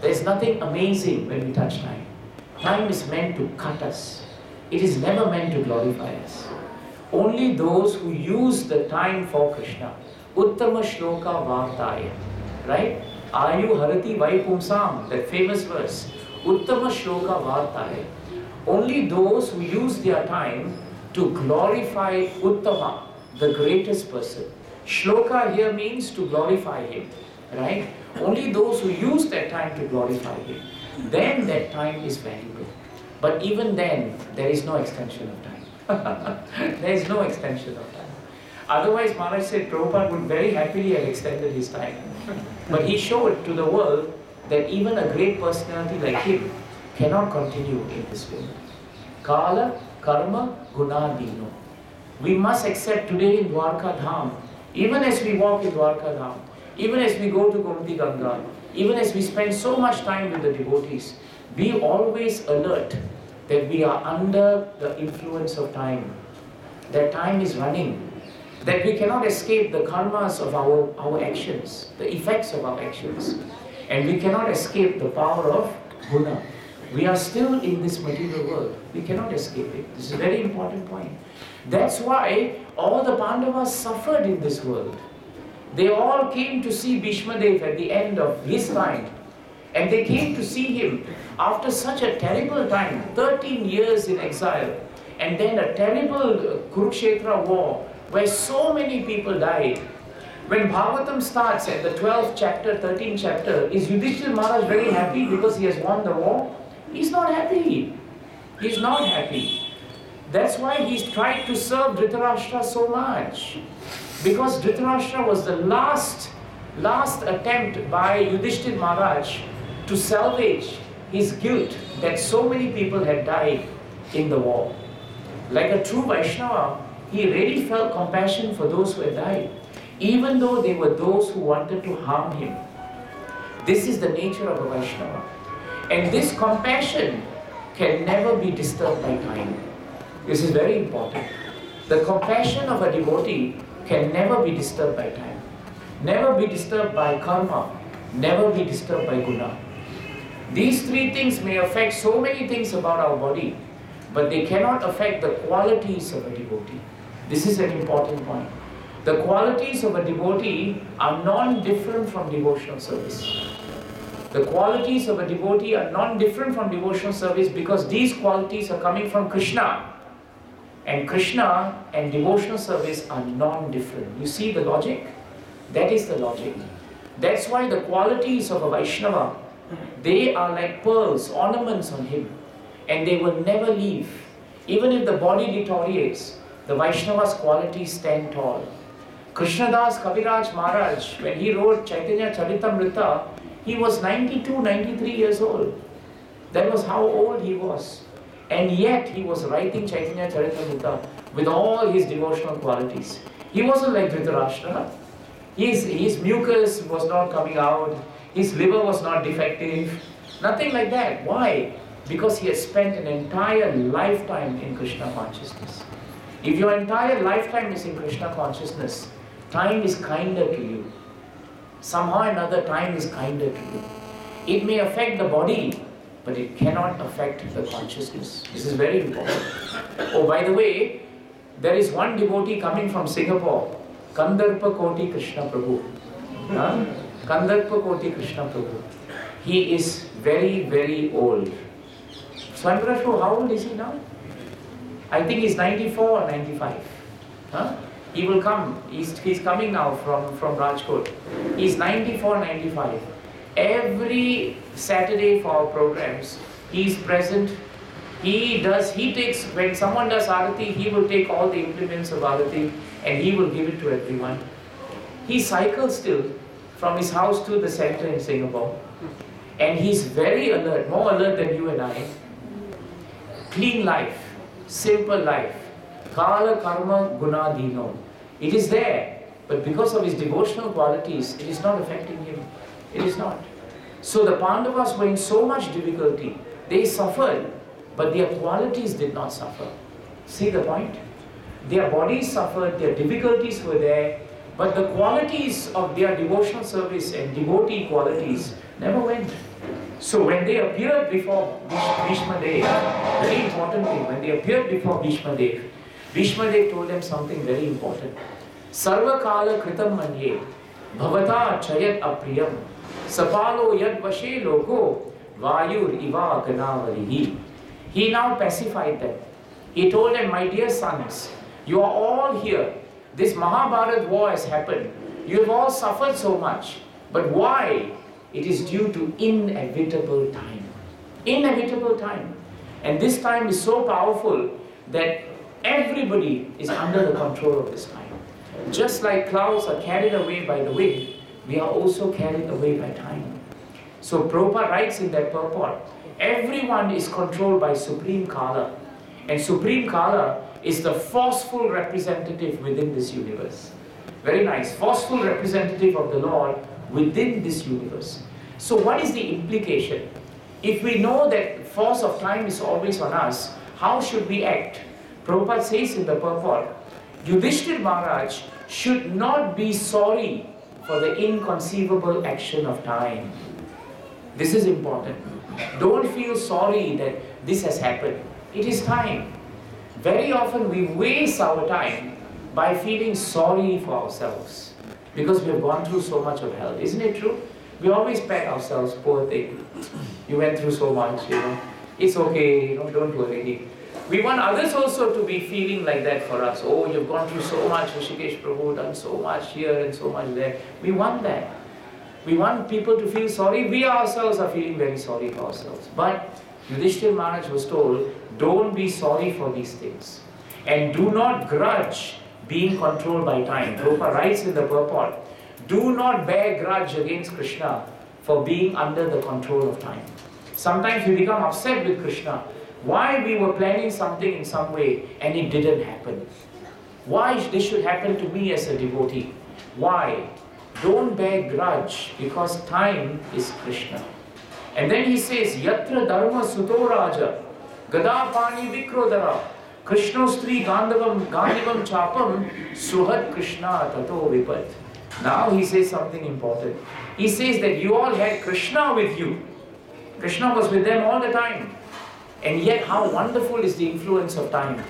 There is nothing amazing when we touch time. Time is meant to cut us. It is never meant to glorify us. Only those who use the time for Krishna. Uttama shloka vartaya. Right? Ayu harati vaipumsam, that famous verse. Uttama shloka vartaya. Only those who use their time to glorify Uttama, the greatest person. Shloka here means to glorify him. Right? Only those who use their time to glorify him. Then that time is valuable. But even then, there is no extension of time. There is no extension of time. Otherwise, Maharaj said Prabhupada would very happily have extended his time. But he showed to the world that even a great personality like him cannot continue in this way. Kala, karma, guna, dino. We must accept today in Dwarkadham, even as we walk in Dwarkadham, even as we go to Gomti Ganga, even as we spend so much time with the devotees, be always alert that we are under the influence of time, that time is running, that we cannot escape the karmas of our actions, the effects of our actions, and we cannot escape the power of guna. We are still in this material world. We cannot escape it. This is a very important point. That's why all the Pandavas suffered in this world. They all came to see Bhishma Dev at the end of his time. And they came to see him after such a terrible time, 13 years in exile, and then a terrible Kurukshetra war where so many people died. When Bhagavatam starts at the 12th chapter, 13th chapter, is Yudhishthira Maharaj very happy because he has won the war? He's not happy. He's not happy. That's why he's tried to serve Dhritarashtra so much. Because Dhritarashtra was the last attempt by Yudhishthira Maharaj to salvage his guilt that so many people had died in the war. Like a true Vaishnava, he really felt compassion for those who had died, even though they were those who wanted to harm him. This is the nature of a Vaishnava. And this compassion can never be disturbed by time. This is very important. The compassion of a devotee can never be disturbed by time. Never be disturbed by karma. Never be disturbed by guna. These three things may affect so many things about our body, but they cannot affect the qualities of a devotee. This is an important point. The qualities of a devotee are non-different from devotional service. The qualities of a devotee are non-different from devotional service because these qualities are coming from Krishna. And Krishna and devotional service are non-different. You see the logic? That is the logic. That's why the qualities of a Vaishnava, they are like pearls, ornaments on him. And they will never leave. Even if the body deteriorates, the Vaishnava's qualities stand tall. Krishnadas Kaviraj Maharaj, when he wrote Chaitanya Charitamrita, he was 92, 93 years old. That was how old he was. And yet he was writing Chaitanya Charitamrita with all his devotional qualities. He wasn't like Dhritarashtra. His mucus was not coming out. His liver was not defective. Nothing like that. Why? Because he has spent an entire lifetime in Krishna consciousness. If your entire lifetime is in Krishna consciousness, time is kinder to you. Somehow or another, time is kinder to you. It may affect the body, but it cannot affect the consciousness. This is very important. Oh, by the way, there is one devotee coming from Singapore, Kandarpa Koti Krishna Prabhu. Kandarpa Koti Krishna Prabhu. He is very, very old. Swayambhura Prabhu, how old is he now? I think he's 94 or 95. He will come. He's coming now from Rajkot. He's 94, 95. Every Saturday for our programs, he's present. When someone does Arati, he will take all the implements of Arati and he will give it to everyone. He cycles still from his house to the center in Singapore. And he's very alert, more alert than you and I. Clean life, simple life. Kala karma guna dino. It is there, but because of his devotional qualities, it is not affecting him. It is not. So the Pandavas were in so much difficulty. They suffered, but their qualities did not suffer. See the point? Their bodies suffered, their difficulties were there, but the qualities of their devotional service and devotee qualities never went. So when they appeared before Bhishma Dev, very important thing, when they appeared before Bhishma Dev told them something very important. Sarva kala kritam manye, bhavata chayat apriyam, sapalo yad vashe loko, vayur iva ganavarihi. He now pacified them. He told them, my dear sons, you are all here. This Mahabharat war has happened. You have all suffered so much. But why? It is due to inevitable time. Inevitable time. And this time is so powerful that everybody is under the control of this time. Just like clouds are carried away by the wind, we are also carried away by time. So Prabhupada writes in that purport, everyone is controlled by Supreme Kala. And Supreme Kala is the forceful representative within this universe. Very nice. Forceful representative of the Lord within this universe. So what is the implication? If we know that force of time is always on us, how should we act? Prabhupada says in the purport, Yudhishthir Maharaj should not be sorry for the inconceivable action of time. This is important. Don't feel sorry that this has happened. It is time. Very often we waste our time by feeling sorry for ourselves because we have gone through so much of hell. Isn't it true? We always pat ourselves, poor thing. You went through so much, It's okay, don't worry. We want others also to be feeling like that for us. Oh, you've gone through so much, Rishikesh Prabhu, done so much here and so much there. We want that. We want people to feel sorry. We ourselves are feeling very sorry for ourselves. But Yudhishthir Maharaj was told, don't be sorry for these things. And do not grudge being controlled by time. Prabhupada writes in the purport, do not bear grudge against Krishna for being under the control of time. Sometimes we become upset with Krishna. Why we were planning something in some way and it didn't happen? Why this should happen to me as a devotee? Why? Don't bear grudge because time is Krishna. And then he says, Yatra dharma suto raja, gada pani vikrodara, Krishnostri gandavam chapam, suhat Krishna tato vipat. Now he says something important. He says that you all had Krishna with you. Krishna was with them all the time. And yet how wonderful is the influence of time.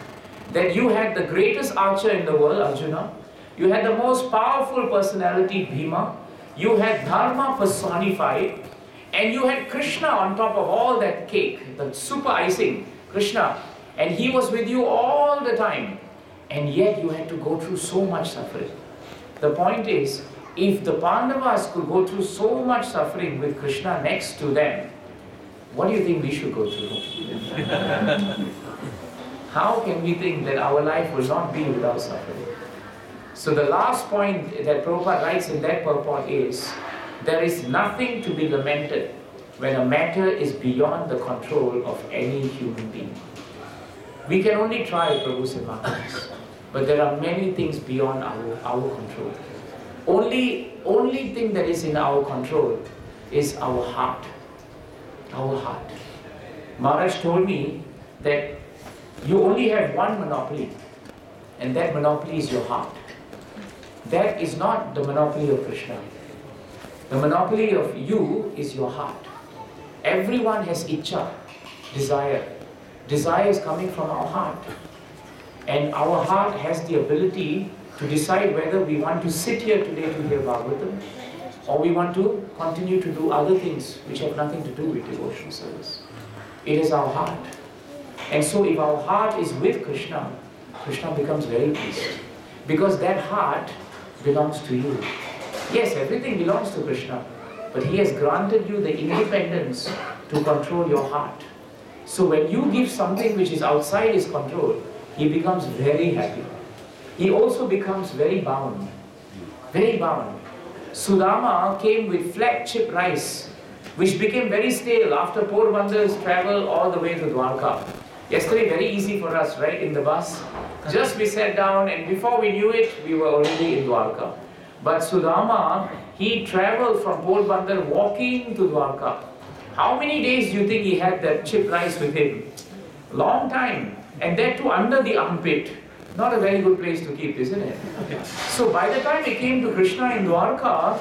That you had the greatest archer in the world, Arjuna. You had the most powerful personality, Bhima. You had Dharma personified. And you had Krishna on top of all that cake, the super icing, Krishna. And he was with you all the time. And yet you had to go through so much suffering. The point is, if the Pandavas could go through so much suffering with Krishna next to them, what do you think we should go through? How can we think that our life will not be without suffering? So the last point that Prabhupada writes in that purport is, there is nothing to be lamented when a matter is beyond the control of any human being. We can only try, Prabhu said, but there are many things beyond our control. Only thing that is in our control is our heart. Our heart. Maharaj told me that you only have one monopoly, and that monopoly is your heart. That is not the monopoly of Krishna. The monopoly of you is your heart. Everyone has ichcha, desire. Desire is coming from our heart. And our heart has the ability to decide whether we want to sit here today to hear Bhagavatam, or we want to continue to do other things which have nothing to do with devotional service. It is our heart. And so if our heart is with Krishna, Krishna becomes very pleased. Because that heart belongs to you. Yes, everything belongs to Krishna, but he has granted you the independence to control your heart. So when you give something which is outside his control, he becomes very happy. He also becomes very bound. Very bound. Sudama came with flat chip rice, which became very stale after Porbandar's travel all the way to Dwarka. Yesterday, very easy for us, right, in the bus. Just we sat down and before we knew it, we were already in Dwarka. But Sudama, he traveled from Porbandar walking to Dwarka. How many days do you think he had that chip rice with him? Long time. And that too under the armpit. Not a very good place to keep, isn't it? So by the time he came to Krishna in Dwarka,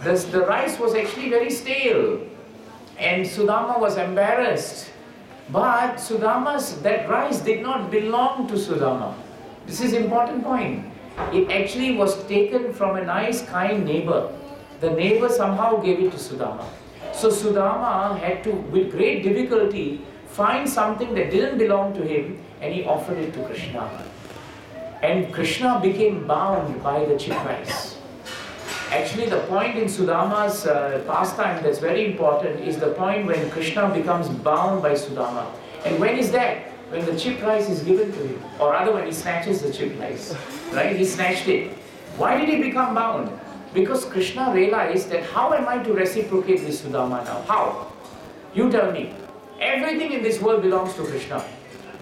the rice was actually very stale. And Sudama was embarrassed. But that rice did not belong to Sudama. This is an important point. It actually was taken from a nice, kind neighbor. The neighbor somehow gave it to Sudama. So Sudama had to, with great difficulty, find something that didn't belong to him, and he offered it to Krishna. And Krishna became bound by the chip rice. Actually, the point in Sudama's pastime that's very important is the point when Krishna becomes bound by Sudama. And when is that? When the chip rice is given to him. Or rather, when he snatches the chip rice. Right? He snatched it. Why did he become bound? Because Krishna realized that how am I to reciprocate with Sudama now? How? You tell me. Everything in this world belongs to Krishna.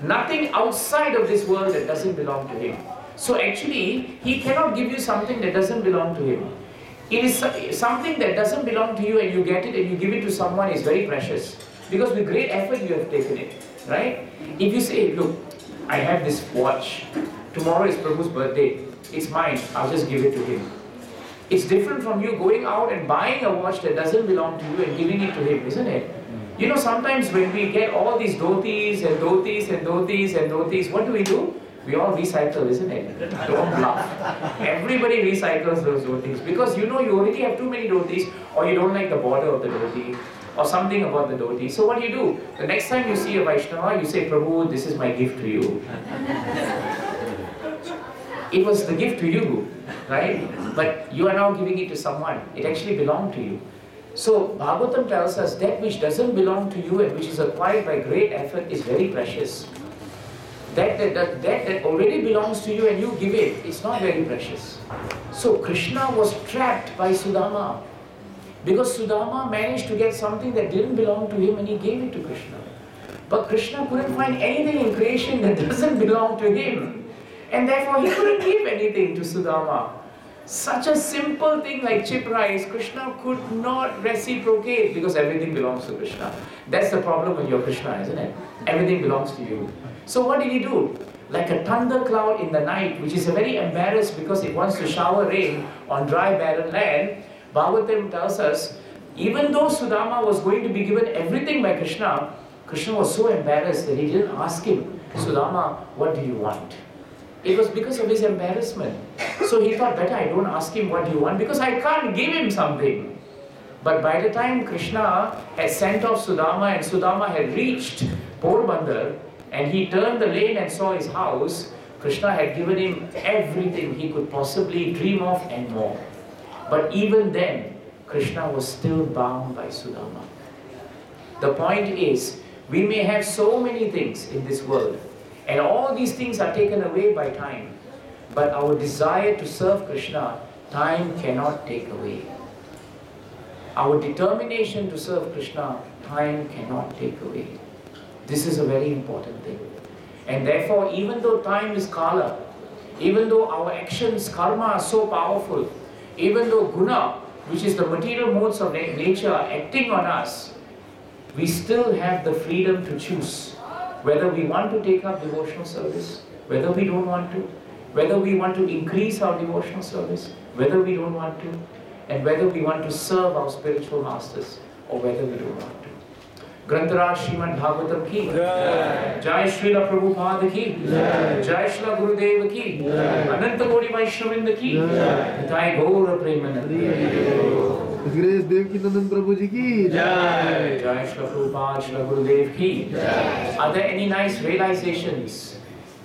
Nothing outside of this world that doesn't belong to him. So actually, he cannot give you something that doesn't belong to him. It is something that doesn't belong to you and you get it and you give it to someone is very precious. Because with great effort you have taken it, right? If you say, look, I have this watch, tomorrow is Prabhu's birthday, it's mine, I'll just give it to him. It's different from you going out and buying a watch that doesn't belong to you and giving it to him, isn't it? You know, sometimes when we get all these dhotis and dhotis and dhotis and dhotis, what do? We all recycle, isn't it? Don't bluff. Everybody recycles those dhotis because you know you already have too many dhotis or you don't like the border of the dhoti or something about the dhoti. So what do? The next time you see a Vaishnava, you say, Prabhu, this is my gift to you. It was the gift to you, right? But you are now giving it to someone. It actually belonged to you. So Bhagavatam tells us that which doesn't belong to you and which is acquired by great effort is very precious. That already belongs to you and you give it, it's not very precious. So Krishna was trapped by Sudama because Sudama managed to get something that didn't belong to him and he gave it to Krishna. But Krishna couldn't find anything in creation that doesn't belong to him. And therefore he couldn't give anything to Sudama. Such a simple thing like chip rice, Krishna could not reciprocate because everything belongs to Krishna. That's the problem when you're Krishna, isn't it? Everything belongs to you. So what did he do? Like a thunder cloud in the night, which is very embarrassed because it wants to shower rain on dry barren land, Bhagavatam tells us, even though Sudama was going to be given everything by Krishna, Krishna was so embarrassed that he didn't ask him, Sudama, what do you want? It was because of his embarrassment. So he thought, better I don't ask him what do you want because I can't give him something. But by the time Krishna had sent off Sudama and Sudama had reached Porbandar and he turned the lane and saw his house, Krishna had given him everything he could possibly dream of and more. But even then, Krishna was still bound by Sudama. The point is, we may have so many things in this world, and all these things are taken away by time. But our desire to serve Krishna, time cannot take away. Our determination to serve Krishna, time cannot take away. This is a very important thing. And therefore, even though time is kala, even though our actions, karma are so powerful, even though guna, which is the material modes of nature, are acting on us, we still have the freedom to choose whether we want to take up devotional service, whether we don't want to, whether we want to increase our devotional service, whether we don't want to, and whether we want to serve our spiritual masters, or whether we don't want to. Grantaraj Srimad Bhagavatam ki, Jai Srila Prabhupada ki, Jai Srila Gurudev ki, Ananta Kodi Vaishnavinda ki, Nitai Gaura Premananda. Grace Devakinandan Prabhu ji ki Jai. Jai Srila Prabhupada, Srila Gurudev ki. Are there any nice realizations?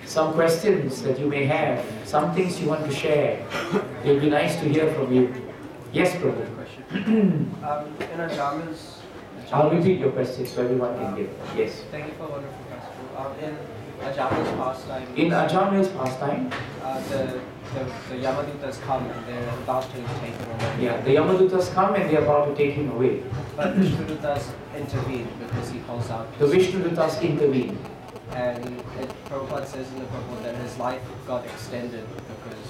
Some questions that you may have? Some things you want to share? It will be nice to hear from you. Yes, Prabhu. In Ajama's... I'll repeat your question so everyone can give. Yes. Thank you for a wonderful question. In Ajama's pastime... In Ajamil's pastime? The Yamadutas come and they're about to take him away. Yeah, the Yamadutas come and they're about to take him away. But Vishnudutas intervene because he calls out. The Vishnudutas intervene. And Prabhupada says in the purport that his life got extended because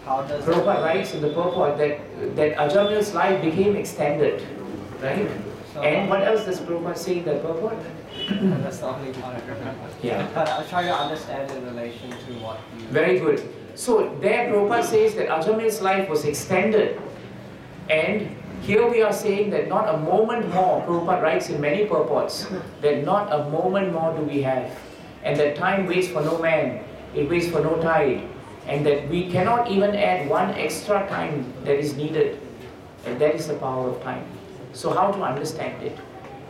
how does... Prabhupada writes in the purport that Ajamil's life became extended, right? So, and what else does Prabhupada say in the purport? That's the only part I remember. Yeah. But I'll try to understand in relation to what you... Very good. So there Prabhupada says that Ajamil's life was extended. And here we are saying that not a moment more, Prabhupada writes in many purports, that not a moment more do we have. And that time waits for no man, it waits for no tide. And that we cannot even add one extra time that is needed. And that is the power of time. So how to understand it?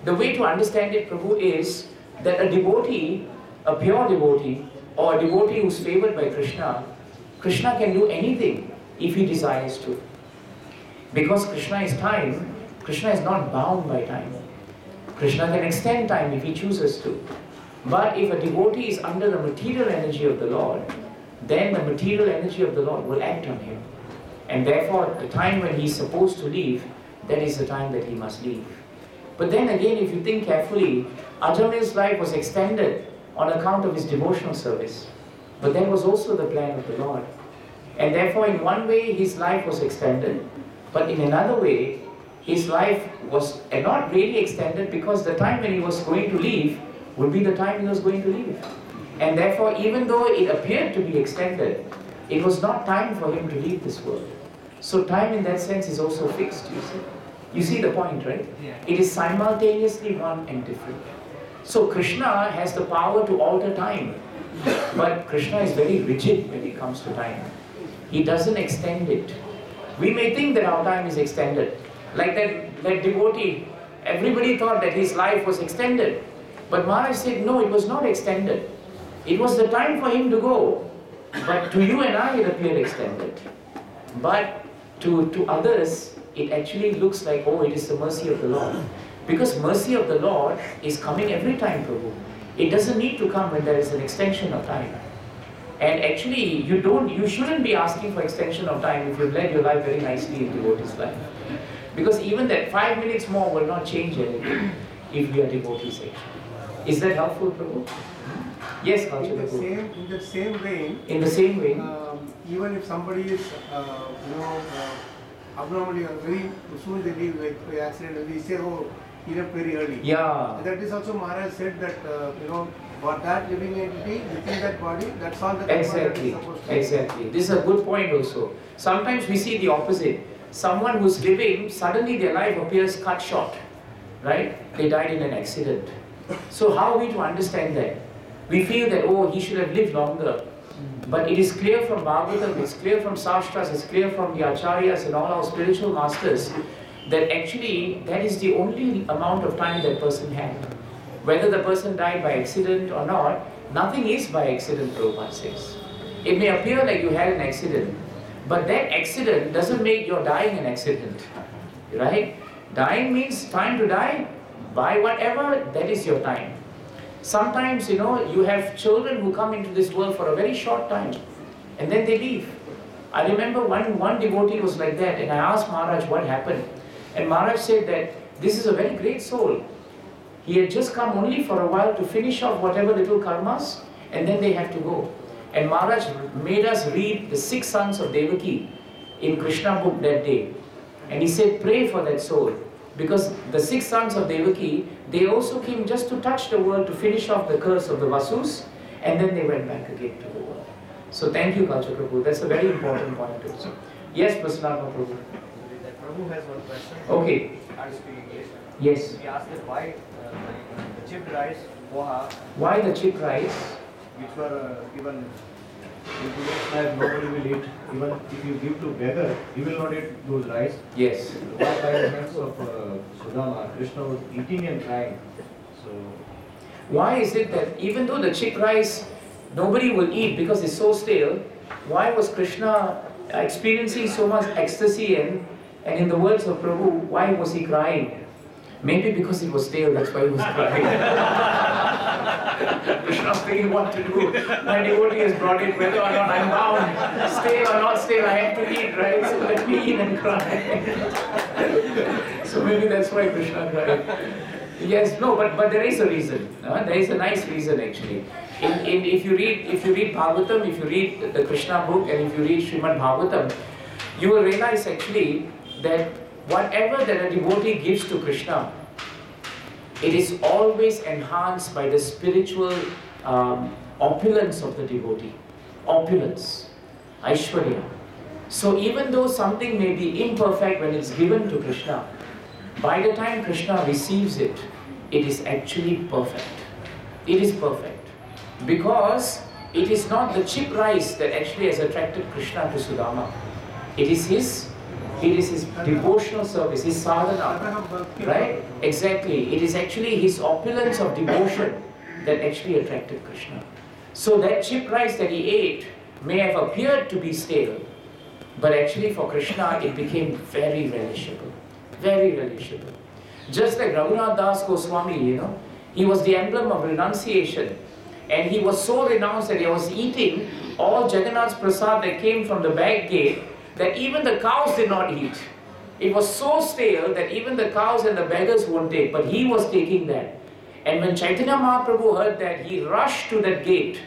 The way to understand it, Prabhu, is that a devotee, a pure devotee, or a devotee who's favored by Krishna, Krishna can do anything if he desires to. Because Krishna is time, Krishna is not bound by time. Krishna can extend time if he chooses to. But if a devotee is under the material energy of the Lord, then the material energy of the Lord will act on him. And therefore, the time when he is supposed to leave, that is the time that he must leave. But then again, if you think carefully, Ajamil's life was extended on account of his devotional service. But that was also the plan of the Lord. And therefore, in one way, his life was extended. But in another way, his life was not really extended because the time when he was going to leave would be the time he was going to leave. And therefore, even though it appeared to be extended, it was not time for him to leave this world. So time in that sense is also fixed, you see. You see the point, right? Yeah. It is simultaneously one and different. So Krishna has the power to alter time. But Krishna is very rigid when it comes to time. He doesn't extend it. We may think that our time is extended. Like that devotee, everybody thought that his life was extended. But Maharaj said, no, it was not extended. It was the time for him to go. But to you and I, it appeared extended. But to others, it actually looks like, oh, it is the mercy of the Lord. Because mercy of the Lord is coming every time, Prabhu. It doesn't need to come when there is an extension of time. And actually, you shouldn't be asking for extension of time if you've led your life very nicely in devotee's life. Because even that 5 minutes more will not change anything if we are devotees actually. Is that helpful, Prabhu? Yes, In the same vein, in the same way, even if somebody is, abnormally or very soon they leave, like by accident, and we say, oh, he left very early. yeah. That is also Maharaj said that, for that living entity within that body, that's all that Exactly, that is supposed to exactly. This is a good point also. Sometimes we see the opposite. Someone who's living, suddenly their life appears cut short, right? They died in an accident. So how are we to understand that? We feel that, oh, he should have lived longer. But it is clear from Bhagavatam, it's clear from Shastras, it's clear from the Acharyas and all our spiritual masters that actually that is the only amount of time that person had. Whether the person died by accident or not, nothing is by accident, Prabhupada says. It may appear like you had an accident, but that accident doesn't make your dying an accident, right? Dying means time to die, by whatever, that is your time. Sometimes, you have children who come into this world for a very short time, and then they leave. I remember one devotee was like that, and I asked Maharaj what happened. And Maharaj said that this is a very great soul. He had just come only for a while to finish off whatever little karmas, and then they have to go. And Maharaj made us read the 6 sons of Devaki in Krishna book that day. And he said, pray for that soul. Because the 6 sons of Devaki, they also came just to touch the world to finish off the curse of the Vasus, and then they went back again to the world. So thank you, Kalcha Prabhu. That's a very important point also. Yes, Prasanna Prabhu. Prabhu has one question. Okay. I speak English. Yes. He asked that why the chipped rice, poha, Why the chipped rice? which were given in today's life, nobody will eat. Even if you give to beggar, he will not eat those rice. Yes. Why by the hands of Sudama, Krishna was eating and crying. So Why is it that even though the chipped rice nobody will eat because it's so stale, why was Krishna experiencing so much ecstasy and in the words of Prabhu, why was he crying? Maybe because it was stale, that's why he was crying. Krishna was thinking what to do. My devotee has brought it, whether or not I'm bound, stale or not stale, I have to eat, right? So let me eat and cry. So maybe that's why Krishna cried. Yes, no, but there is a reason. There is a nice reason actually. If you read Bhagavatam, if you read the Krishna book, and if you read Srimad Bhagavatam, you will realize actually that whatever that a devotee gives to Krishna, it is always enhanced by the spiritual opulence of the devotee. Opulence, Aishwarya. So even though something may be imperfect when it's given to Krishna, by the time Krishna receives it, it is actually perfect. It is perfect. Because it is not the cheap rice that actually has attracted Krishna to Sudama. It is his devotional service, his sadhana, right? Exactly. It is actually his opulence of devotion that actually attracted Krishna. So that cheap rice that he ate may have appeared to be stale, but actually for Krishna it became very relishable. Very relishable. Just like Raghunath Das Goswami, he was the emblem of renunciation. And he was so renounced that he was eating all Jagannath's prasad that came from the back gate, that even the cows did not eat. It was so stale that even the cows and the beggars won't take, but he was taking that. And when Chaitanya Mahaprabhu heard that, he rushed to that gate.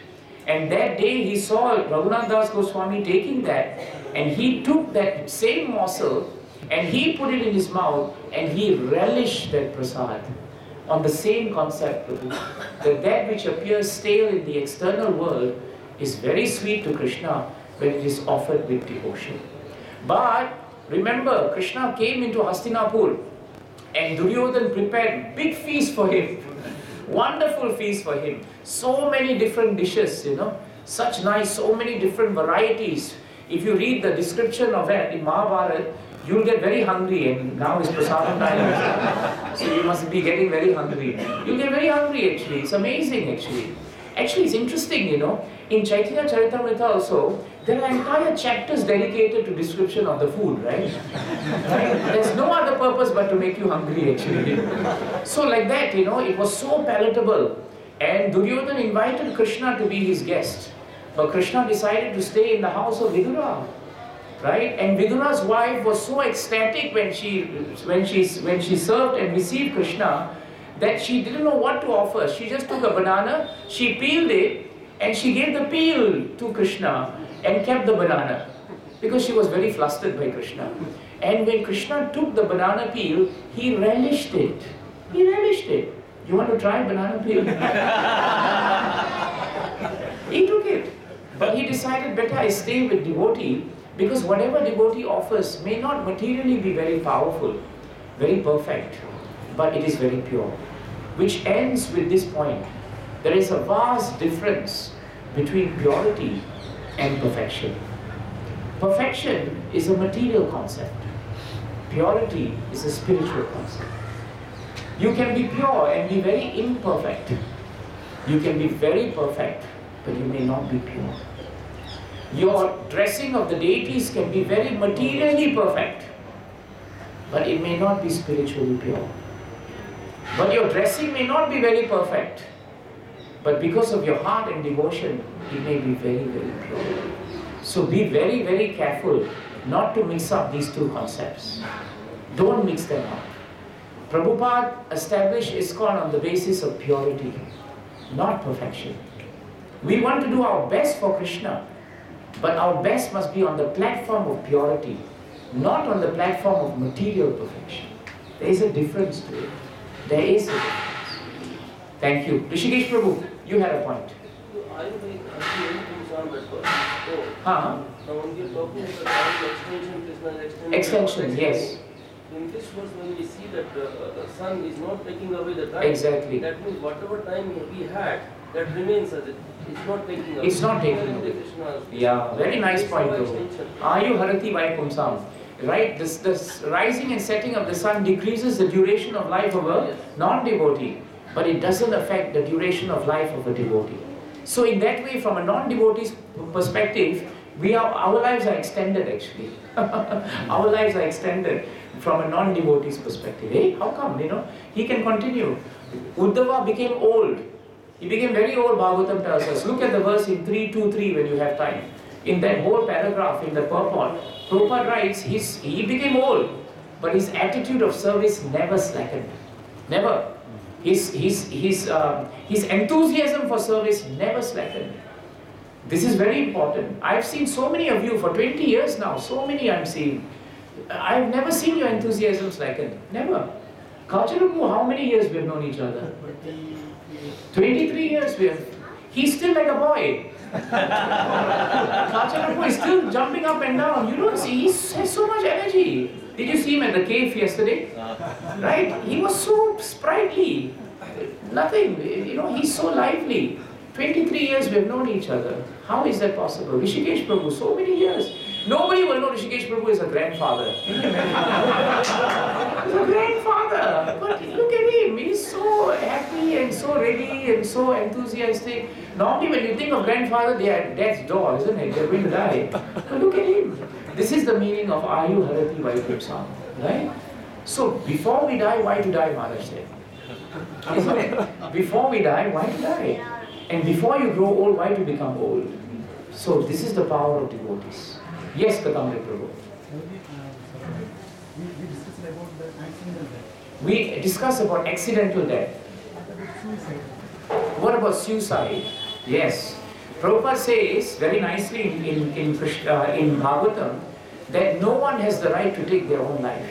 And that day he saw Raghunath Das Goswami taking that, and he took that same morsel And he put it in his mouth and he relished that prasad on the same concept, Prabhu, that which appears stale in the external world is very sweet to Krishna when it is offered with devotion. But remember, Krishna came into Hastinapur and Duryodhan prepared big feast for him. Wonderful feast for him. So many different dishes, such nice, so many different varieties. If you read the description of that in Mahabharata, you'll get very hungry, and now is prasadam time. So you must be getting very hungry. You'll get very hungry actually. It's amazing actually. Actually, it's interesting, in Chaitanya Charitamrita also, there are entire chapters dedicated to description of the food, right? There's no other purpose but to make you hungry actually. So like that, it was so palatable. And Duryodhan invited Krishna to be his guest. But Krishna decided to stay in the house of Vidura. Right? And Vidura's wife was so ecstatic when she served and received Krishna that she didn't know what to offer. She just took a banana, she peeled it, and she gave the peel to Krishna and kept the banana because she was very flustered by Krishna. And when Krishna took the banana peel, he relished it. He relished it. You want to try banana peel? He took it. But he decided, better I stay with devotee, because whatever devotee offers may not materially be very powerful, very perfect, but it is very pure. Which ends with this point. There is a vast difference between purity and perfection. Perfection is a material concept. Purity is a spiritual concept. You can be pure and be very imperfect. You can be very perfect, but you may not be pure. Your dressing of the deities can be very materially perfect, but it may not be spiritually pure. But your dressing may not be very perfect, but because of your heart and devotion, it may be very, very pure. So be very, very careful not to mix up these two concepts. Don't mix them up. Prabhupada established Iskcon on the basis of purity, not perfection. We want to do our best for Krishna, but our best must be on the platform of purity, not on the platform of material perfection. There is a difference to it. There is a difference. Thank you. Rishikesh Prabhu, you had a point. I would like to that first. Huh? Now when we are talking about extension, Krishna's Extension, yes. In this verse, when we see that the sun is not taking away the time, Exactly. that means whatever time we had, that remains as it. It's not taking away. It's not taking away. Yeah, very nice point, Prabhu. Ayu harati vaikumsam. Right? This rising and setting of the sun decreases the duration of life of a non-devotee, but it doesn't affect the duration of life of a devotee. So in that way, from a non-devotee's perspective, our lives are extended actually. Our lives are extended from a non-devotee's perspective. Hey, how come? He can continue. Uddhava became old. He became very old, Bhagavatam tells us. Look at the verse in 3:2-3 when you have time. In that whole paragraph, in the purport, Prabhupada writes, he became old, but his attitude of service never slackened. Never. His enthusiasm for service never slackened. This is very important. I've seen so many of you for 20 years now, so many I'm seeing. I've never seen your enthusiasm slacken. Never. Kacharapu, how many years we have known each other? 23 years we have. He's still like a boy. Kacharapu is still jumping up and down. You don't see, he has so much energy. Did you see him at the cave yesterday? Right? He was so sprightly. Nothing, he's so lively. 23 years we have known each other. How is that possible? Rishikesh Prabhu, so many years. Nobody will know Rishikesh Prabhu is a grandfather. He's a grandfather. But look at him. He's so happy and so ready and so enthusiastic. Normally when you think of grandfather, they are at death's door, isn't it? They're going to die. But look at him. This is the meaning of Ayu Harati Vaikupsam. Right? So before we die, why to die, Maharaj said? Isn't it? Before we die, why to die? And before you grow old, why to become old? So this is the power of devotees. Yes, Katamri Prabhu. We discussed about accidental death. What about suicide? Yes. Prabhupada says very nicely in Bhagavatam that no one has the right to take their own life.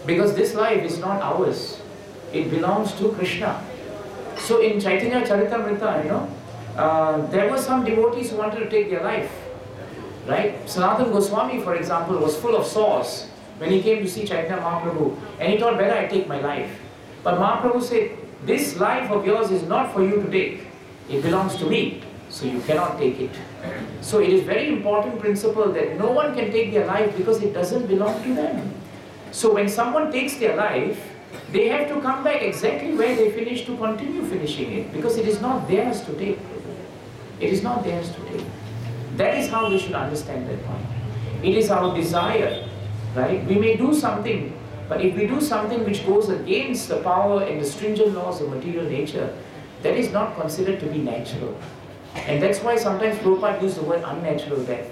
Because this life is not ours. It belongs to Krishna. So in Chaitanya Charitamrita, there were some devotees who wanted to take their life. Right? Sanatana Goswami, for example, was full of sores when he came to see Chaitanya Mahaprabhu. And he thought, better I take my life. But Mahaprabhu said, this life of yours is not for you to take. It belongs to me. So you cannot take it. So it is very important principle that no one can take their life because it doesn't belong to them. So when someone takes their life, they have to come back exactly where they finished to continue finishing it, because it is not theirs to take. It is not theirs to take. That is how we should understand that point. It is our desire, right? We may do something, but if we do something which goes against the power and the stringent laws of material nature, that is not considered to be natural. And that's why sometimes Prabhupada used the word unnatural death.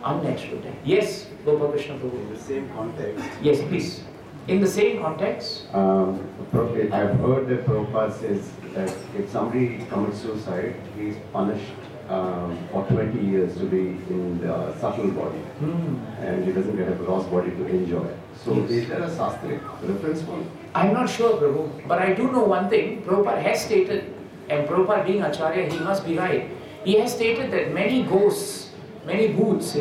Unnatural death. Yes, Gopal Krishna Prabhu. In the same context. Yes, please. In the same context? I've heard that Prabhupada says that if somebody commits suicide, he is punished for 20 years to be in the subtle body. And he doesn't get a gross body to enjoy. So Yes. is there a Sastric reference for it? I'm not sure, Prabhu, but I do know one thing. Prabhupada has stated, and Prabhupada being Acharya, he must be right. He has stated that many ghosts, many bhoots,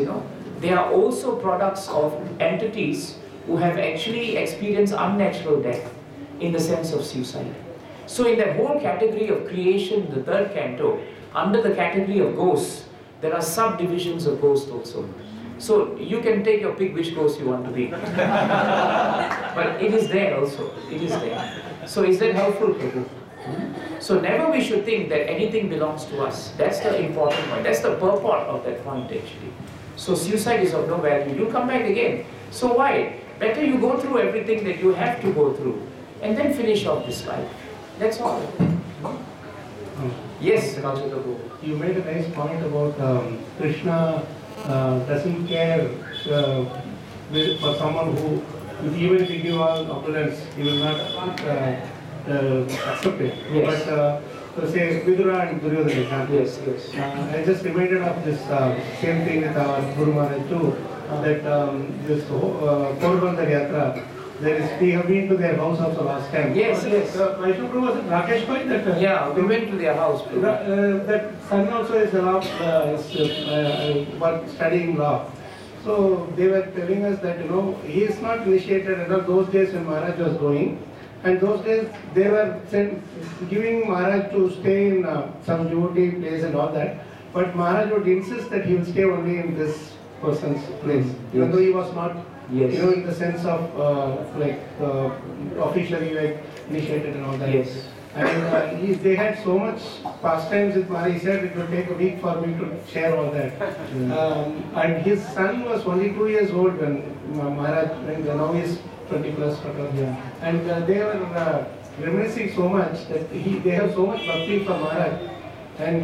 they are also products of entities who have actually experienced unnatural death in the sense of suicide. So in that whole category of creation, the third canto, under the category of ghosts, there are subdivisions of ghosts also. So you can take your pick which ghost you want to be. But it is there also. It is there. So is that helpful, Prabhu? So never we should think that anything belongs to us. That's the important point. That's the purport of that point actually. So suicide is of no value. You'll come back again. So why? Better you go through everything that you have to go through and then finish off this life. That's all. Yes, Rajat Prabhu. You made a nice point about Krishna doesn't care for someone who, even if you give all opulence, he will not accept it. Yes. But say Vidura and Duryodhana example. Yes, yes. I just reminded of this same thing with our Guru Maharaj too, that this Porbandar Yatra, we have been to their house also last time. Yes, yes. Vaishnav Prabhu, was it Rakesh Bhai that? Yeah, we went to their house. Prabhu. That son also is a law, studying law. So they were telling us that he is not initiated. Those days when Maharaj was going, and those days they were giving Maharaj to stay in some devotee place and all that. But Maharaj would insist that he will stay only in this person's place, even though he was not. Yes. In the sense of officially initiated and all that. Yes. And they had so much pastimes with Maharaj. He said it would take a week for me to share all that. And his son was only 2 years old when Maharaj, now he is 20 plus. And they were reminiscing so much that they have so much bhakti for Maharaj. And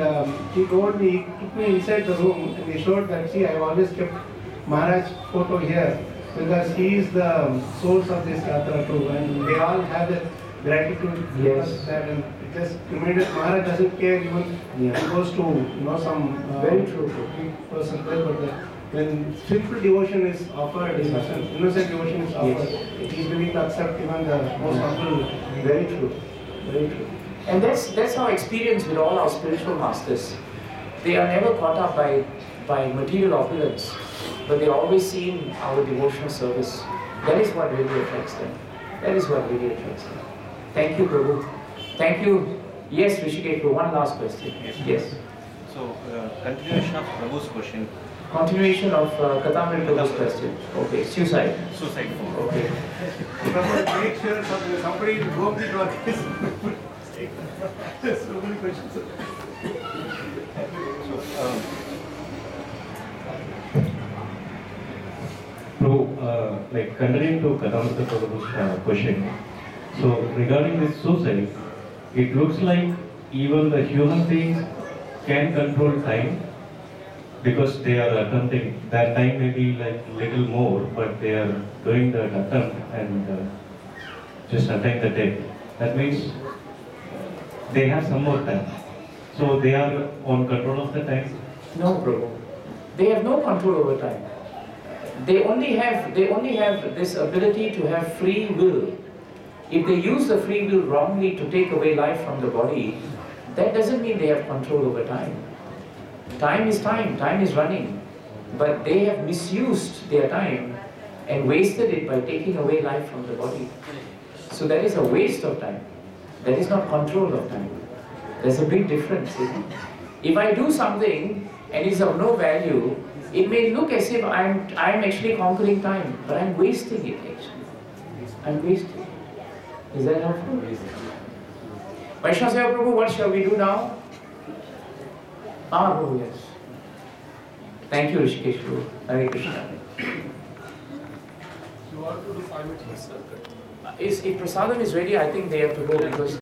he told me, he took me inside the room and he showed that, see, I have always kept Maharaj's photo here, because he is the source of this yatra too, and they all have that gratitude. Yes. That, and it just reminded Maharaj doesn't care even he goes to some Very true. person there, but when simple devotion is offered, innocent devotion is offered, he is willing to accept even the most humble. Very true. Very true. And that's our experience with all our spiritual masters. They are never caught up by material opulence, but they always see in our devotional service. That is what really attracts them. That is what really attracts them. Thank you, Prabhu. Thank you. Yes, Rishikesh, one last question. Yes. So, continuation of Prabhu's question. Continuation of Katamri Prabhu's question. Okay, suicide. Suicide. Okay. Make sure somebody will go with Dwarkadham. There's so many questions. Continuing to Kadamrita Prabhu's question, so regarding this suicide, it looks like even the human beings can control time, because they are attempting. That time may be little more, but they are doing that attempt and just attain the death. That means they have some more time. So they are on control of the time. No, Prabhu. They have no control over time. They only have this ability to have free will. If they use the free will wrongly to take away life from the body, that doesn't mean they have control over time. Time is running. But they have misused their time and wasted it by taking away life from the body. So that is a waste of time. That is not control of time. There's a big difference. If I do something and it's of no value, it may look as if I'm actually conquering time, but I'm wasting it actually. I'm wasting it. Is that helpful? Vaishnava Seva Prabhu, what shall we do now? Prabhu, yes. Thank you, Rishikesh Prabhu. Hare Krishna. You want to do 5 minutes, sir? If prasadam is ready, I think they have to go because